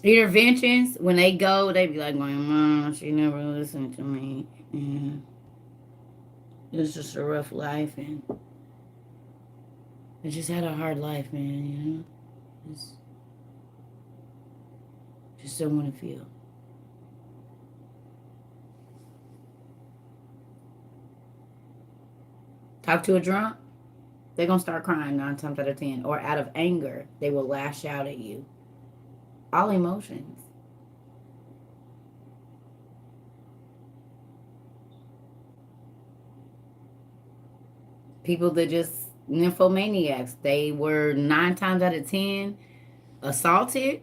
interventions, when they go, they be like, "My mom, she never listened to me. And it's just a rough life, and I just had a hard life, man. Just, just don't want to feel." Talk to a drunk, they're gonna start crying 9 times out of 10, or out of anger, they will lash out at you. All emotions. People that just nymphomaniacs, they were 9 times out of 10 assaulted,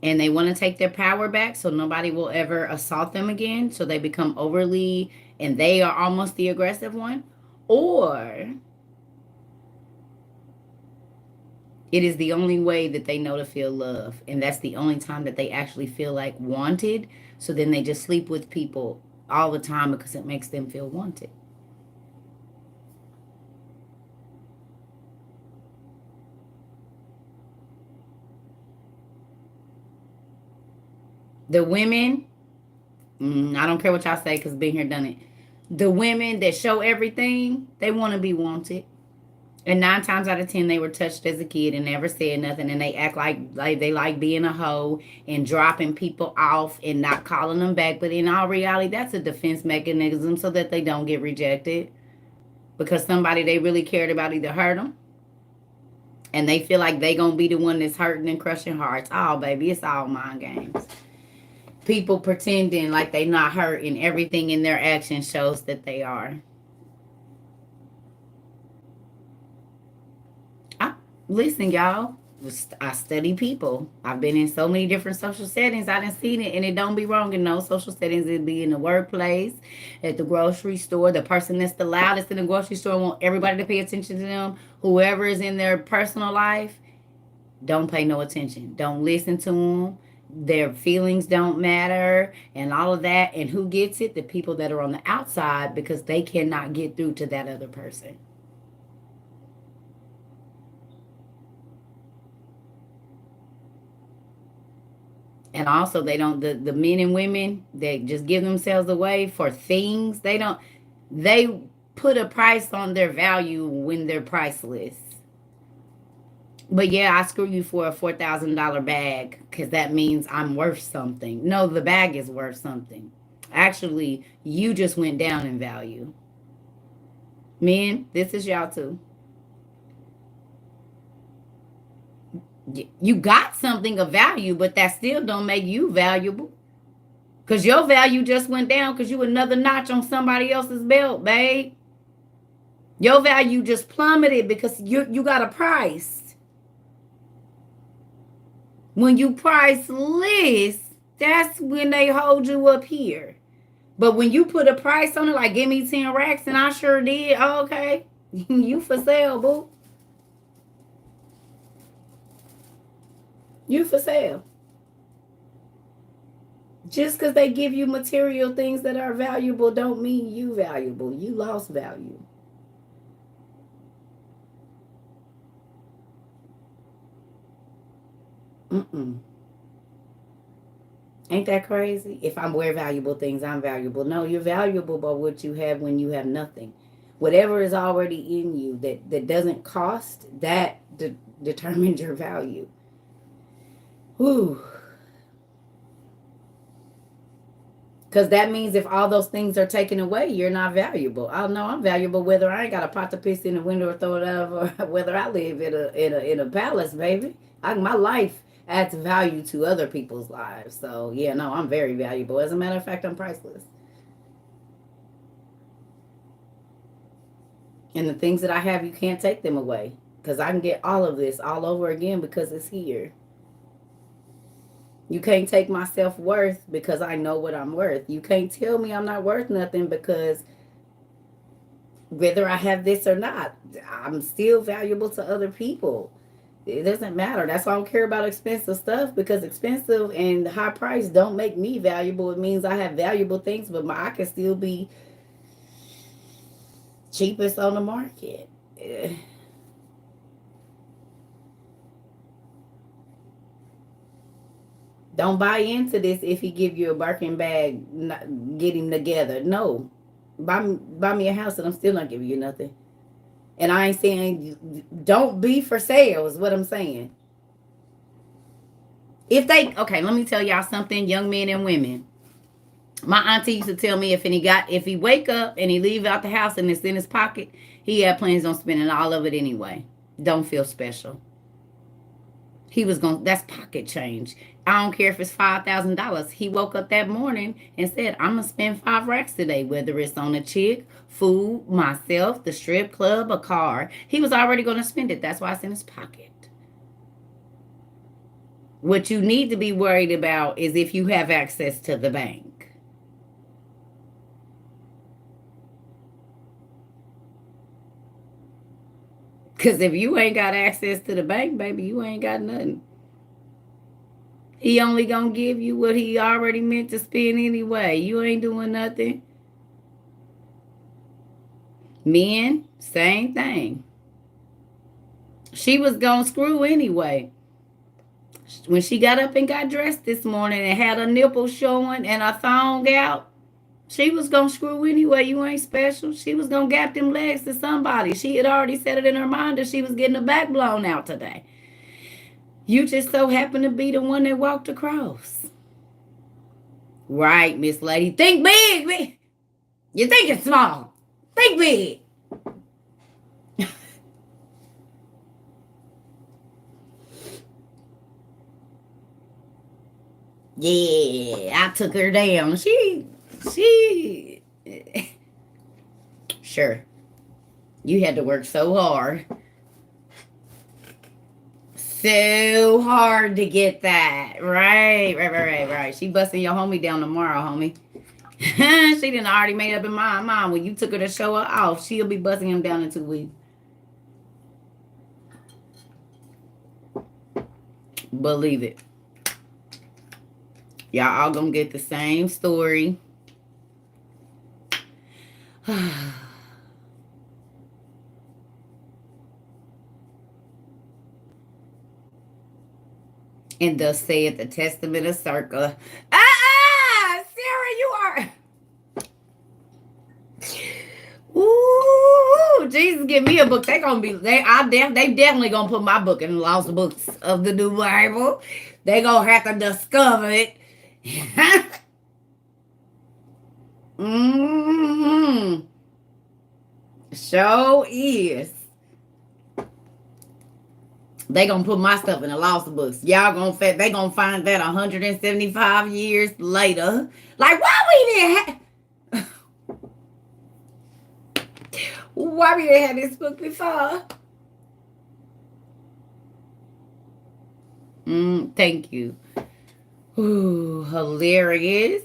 and they want to take their power back so nobody will ever assault them again. So they become overly, and they are almost the aggressive one. Or it is the only way that they know to feel love. And that's the only time that they actually feel like wanted. So then they just sleep with people all the time because it makes them feel wanted. The women, I don't care what y'all say because being here done it. The women that show everything, they want to be wanted. And 9 times out of 10, they were touched as a kid and never said nothing. And they act like they like being a hoe and dropping people off and not calling them back. But in all reality, that's a defense mechanism so that they don't get rejected. Because somebody they really cared about either hurt them, and they feel like they gonna be the one that's hurting and crushing hearts. Oh, baby, it's all mind games. People pretending like they not hurt, and everything in their action shows that they are. I, listen, y'all. I study people. I've been in so many different social settings. I done seen it, and it don't be wrong in those social settings. It be in the workplace, at the grocery store. The person that's the loudest in the grocery store want everybody to pay attention to them. Whoever is in their personal life, don't pay no attention. Don't listen to them. Their feelings don't matter, and all of that. And who gets it? The people that are on the outside, because they cannot get through to that other person. And also, they don't, the men and women that just give themselves away for things, they put a price on their value when they're priceless. But yeah, I screw you for a $4,000 bag because that means I'm worth something. No, the bag is worth something. Actually, you just went down in value. Men, this is y'all too. You got something of value, but that still don't make you valuable. Because your value just went down because you another notch on somebody else's belt, babe. Your value just plummeted because you got a price. When you priceless, that's when they hold you up here. But when you put a price on it, like give me 10 racks, and I sure did, oh, okay. You for sale, boo. You for sale. Just because they give you material things that are valuable don't mean you valuable. You lost value. Mm-mm. Ain't that crazy? If I'm wear valuable things, I'm valuable. No, you're valuable by what you have when you have nothing. Whatever is already in you that doesn't cost, that determines your value. Whew. Because that means if all those things are taken away, you're not valuable. I know I'm valuable whether I ain't got a pot to piss in the window or throw it out, or whether I live in a palace, baby. My life adds value to other people's lives. So yeah, no, I'm very valuable. As a matter of fact, I'm priceless. And the things that I have, you can't take them away. Because I can get all of this all over again because it's here. You can't take my self-worth because I know what I'm worth. You can't tell me I'm not worth nothing because whether I have this or not, I'm still valuable to other people. It doesn't matter. That's why I don't care about expensive stuff, because expensive and high price don't make me valuable. It means I have valuable things, but I can still be cheapest on the market. Don't buy into this. If he give you a Birkin bag, get him together. No, buy me a house and I'm still not giving you nothing. And I ain't saying don't be for sale is what I'm saying. If they, okay, let me tell y'all something, young men and women. My auntie used to tell me if he wake up and he leave out the house and it's in his pocket, he had plans on spending all of it anyway. Don't feel special. He was going, that's pocket change. I don't care if it's $5,000. He woke up that morning and said, I'm going to spend 5 racks today, whether it's on a chick, food, myself, the strip club, a car. He was already going to spend it. That's why it's in his pocket. What you need to be worried about is if you have access to the bank. Because if you ain't got access to the bank, baby, you ain't got nothing. He only gonna give you what he already meant to spend anyway. You ain't doing nothing. Men, same thing. She was gonna screw anyway. When she got up and got dressed this morning and had her nipples showing and her thong out, she was gonna screw anyway. You ain't special. She was gonna gap them legs to somebody. She had already said it in her mind that she was getting her back blown out today. You just so happen to be the one that walked across. Right, Miss Lady. Think big. You think it's small. Think big. Yeah, I took her down. She sure. You had to work so hard. So hard to get that. Right. She busting your homie down tomorrow, homie. She done already made up in my mind. When you took her to show her off, she'll be busting him down in 2 weeks. Believe it. Y'all all gonna get the same story. And thus saith the Testament of Circa. Sarah, you are. Ooh, Jesus, give me a book. They definitely gonna put my book in the lost books of the New Bible. They gonna have to discover it. Mm-hmm. Show is. They gonna put my stuff in the lost books. They gonna find that 175 years later. Like, why we didn't have this book before? Thank you. Ooh, hilarious.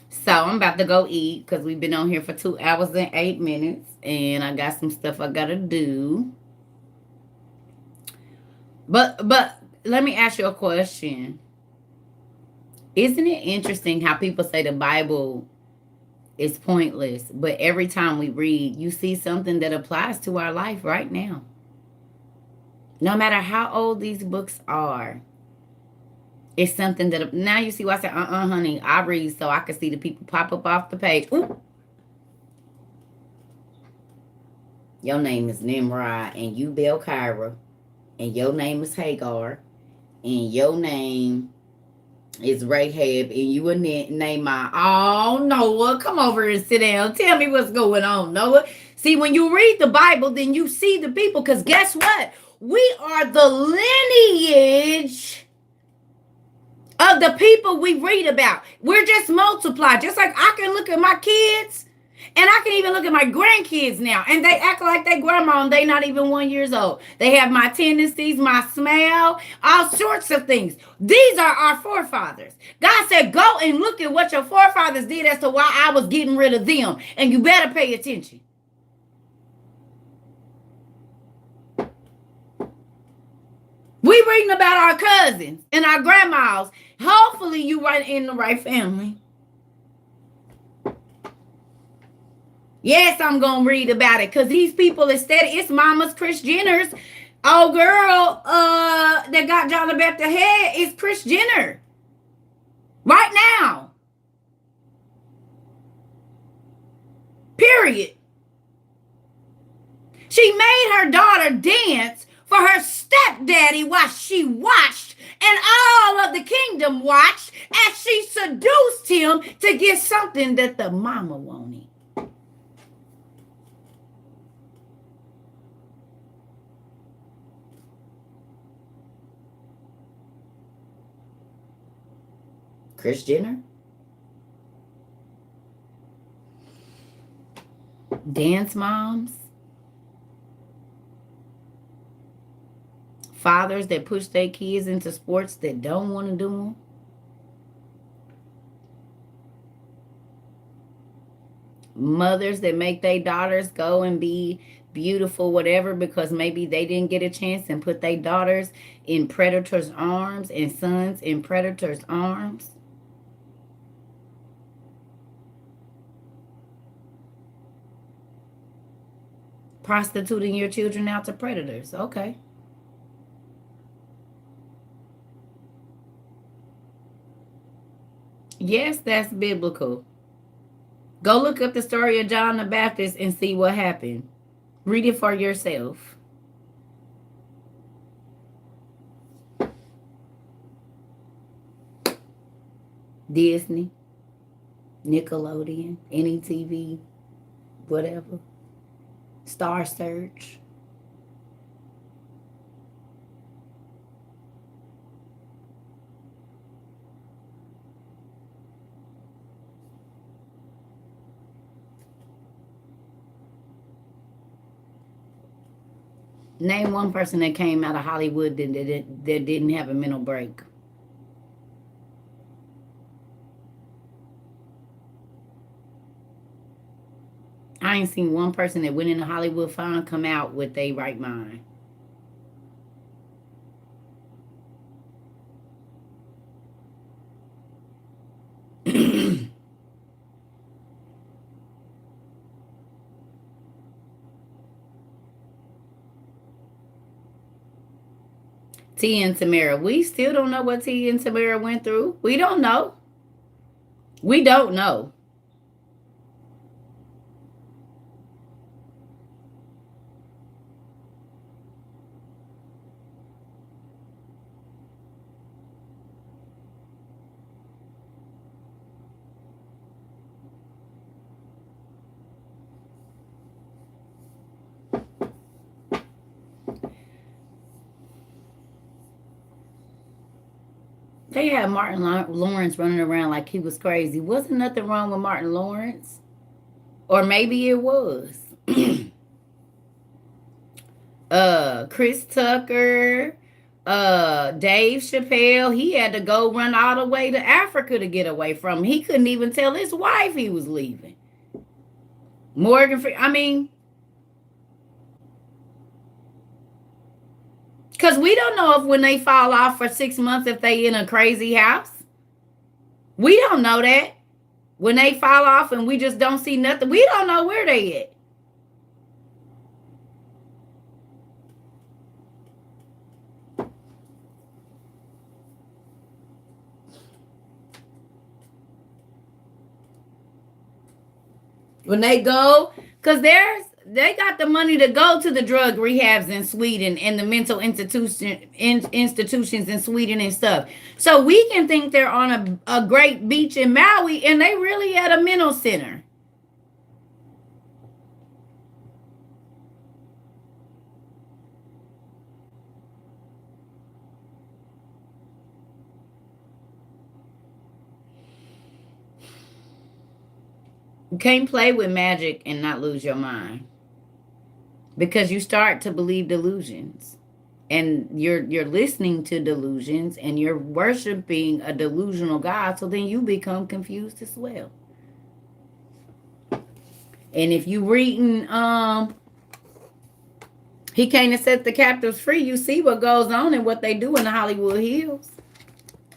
So I'm about to go eat because we've been on here for 2 hours and 8 minutes. And I got some stuff I gotta do. But let me ask you a question. Isn't it interesting how people say the Bible is pointless, but every time we read, you see something that applies to our life right now? No matter how old these books are, it's something that, now you see why I said, honey, I read so I can see the people pop up off the page. Ooh. Your name is Nimrod, and you Belkyra, and your name is Hagar, and your name is Rahab, and you a Naaman. Oh, Noah, come over and sit down. Tell me what's going on, Noah. See, when you read the Bible, then you see the people, because guess what? We are the lineage of the people we read about. We're just multiplied. Just like I can look at my kids And I can even look at my grandkids now, and they act like they grandma, and they not even 1 year old. They have my tendencies, my smell, all sorts of things. These are our forefathers. God said, go and look at what your forefathers did as to why I was getting rid of them, and you better pay attention. We reading about our cousins and our grandmas. Hopefully you right in the right family. Yes, I'm gonna read about it because these people instead it's Mama's Kris Jenner's. Oh girl, that got John back the head is Kris Jenner. Right now. Period. She made her daughter dance for her stepdaddy while she watched, and all of the kingdom watched as she seduced him to get something that the mama wanted. Kris Jenner? Dance moms? Fathers that push their kids into sports that don't want to do them? Mothers that make their daughters go and be beautiful, whatever, because maybe they didn't get a chance and put their daughters in predators' arms and sons in predators' arms? Prostituting your children out to predators. Okay. Yes, that's biblical. Go look up the story of John the Baptist and see what happened. Read it for yourself. Disney, Nickelodeon, NETV, whatever. Star Search. Name one person that came out of Hollywood that didn't have a mental break. I ain't seen one person that went into Hollywood fine come out with a right mind. T and Tamara. We still don't know what T and Tamara went through. We don't know. We don't know. They had Martin Lawrence running around like he was crazy. Wasn't nothing wrong with Martin Lawrence. Or maybe it was. Chris Tucker, Dave Chappelle, he had to go run all the way to Africa to get away from him. He couldn't even tell his wife he was leaving. Morgan Freeman, I mean, because we don't know if when they fall off for 6 months if they in a crazy house. We don't know that. When they fall off and we just don't see nothing, we don't know where they at. When they go, because they got the money to go to the drug rehabs in Sweden and the mental institutions in Sweden and stuff. So we can think they're on a great beach in Maui and they really at a mental center. You can't play with magic and not lose your mind, because you start to believe delusions, and you're listening to delusions, and you're worshiping a delusional God, so then you become confused as well. And if you reading He came to set the captives free, you see what goes on and what they do in the Hollywood Hills.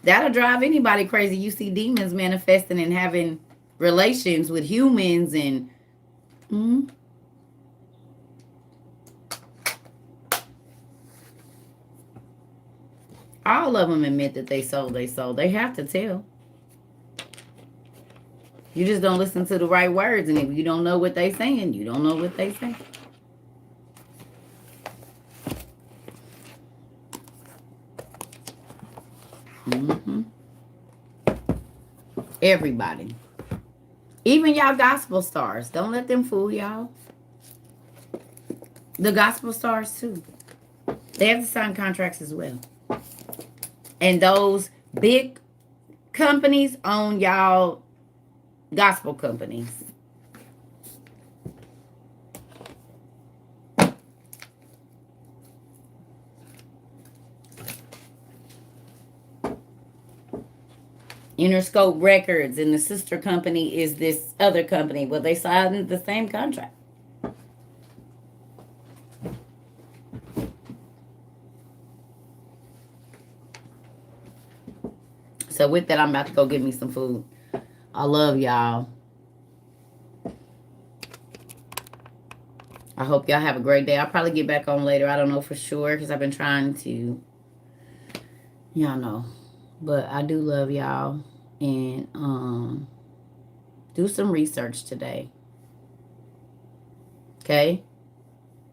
That'll drive anybody crazy. You see demons manifesting and having relations with humans, and all of them admit that they sold their soul. They have to tell. You just don't listen to the right words, and if you don't know what they saying, you don't know what they saying. Everybody. Even y'all gospel stars. Don't let them fool y'all. The gospel stars too. They have to sign contracts as well. And those big companies own y'all gospel companies. Interscope Records, and the sister company is this other company. Well, they signed the same contract. So with that, I'm about to go get me some food. I love y'all. I hope y'all have a great day. I'll probably get back on later. I don't know for sure, because I've been trying to, y'all know. But I do love y'all. And do some research today. Okay?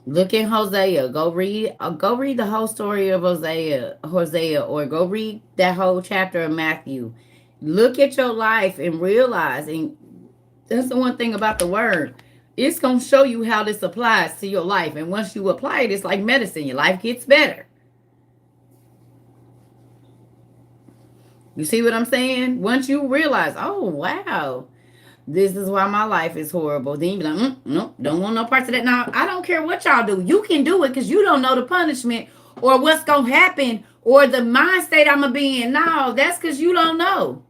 Look in Hosea. Go read the whole story of Hosea, or go read that whole chapter of Matthew. Look at your life and realize, and that's the one thing about the word. It's going to show you how this applies to your life. And once you apply it, it's like medicine. Your life gets better. You see what I'm saying? Once you realize, oh, wow, this is why my life is horrible. Then you be like, nope, don't want no parts of that. Now, I don't care what y'all do. You can do it because you don't know the punishment or what's going to happen or the mind state I'm going to be in. No, that's because you don't know.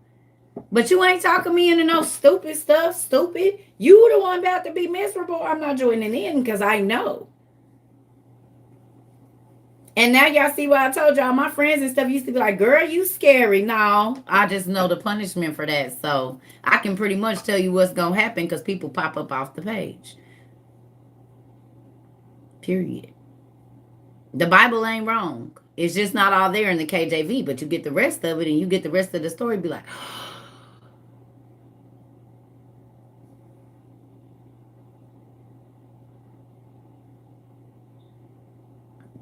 But you ain't talking me into no stupid stuff, stupid. You the one about to be miserable. I'm not joining in because I know. And now y'all see what I told y'all. My friends and stuff used to be like, girl, you scary. No, I just know the punishment for that. So I can pretty much tell you what's going to happen because people pop up off the page. Period. The Bible ain't wrong. It's just not all there in the KJV, but you get the rest of it and you get the rest of the story. Be like,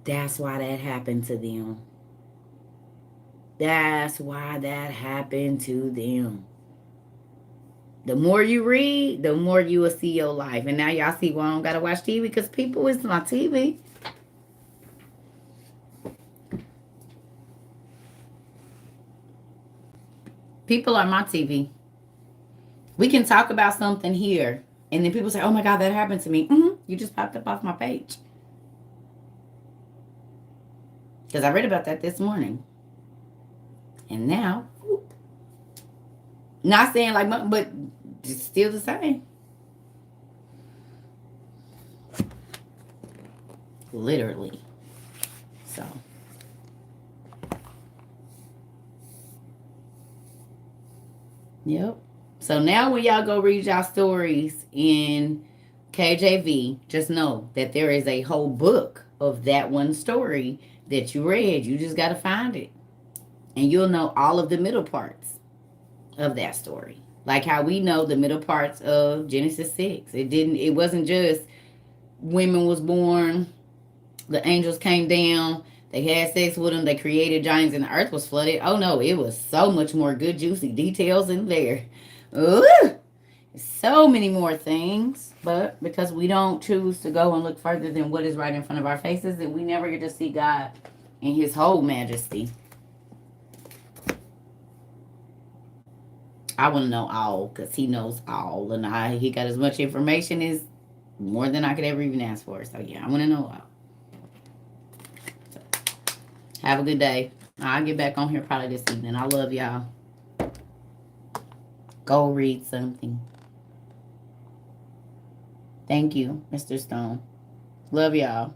that's why that happened to them. That's why that happened to them. The more you read, the more you will see your life. And now y'all see why I don't got to watch TV, because people is my TV. People are my TV. We can talk about something here, and then people say, oh my God, that happened to me. You just popped up off my page. Because I read about that this morning. And now, not saying like, but it's still the same. Literally. So. Yep. So now when y'all go read y'all stories in KJV, just know that there is a whole book of that one story that you read. You just got to find it. And you'll know all of the middle parts of that story. Like how we know the middle parts of Genesis 6. It wasn't just women was born, the angels came down, they had sex with them, they created giants, and the earth was flooded. Oh no, it was so much more good, juicy details in there. Ooh, so many more things. But because we don't choose to go and look further than what is right in front of our faces, then we never get to see God in his whole majesty. I want to know all because he knows all. And he got as much information as more than I could ever even ask for. So, yeah, I want to know all. So, have a good day. I'll get back on here probably this evening. I love y'all. Go read something. Thank you, Mr. Stone. Love y'all.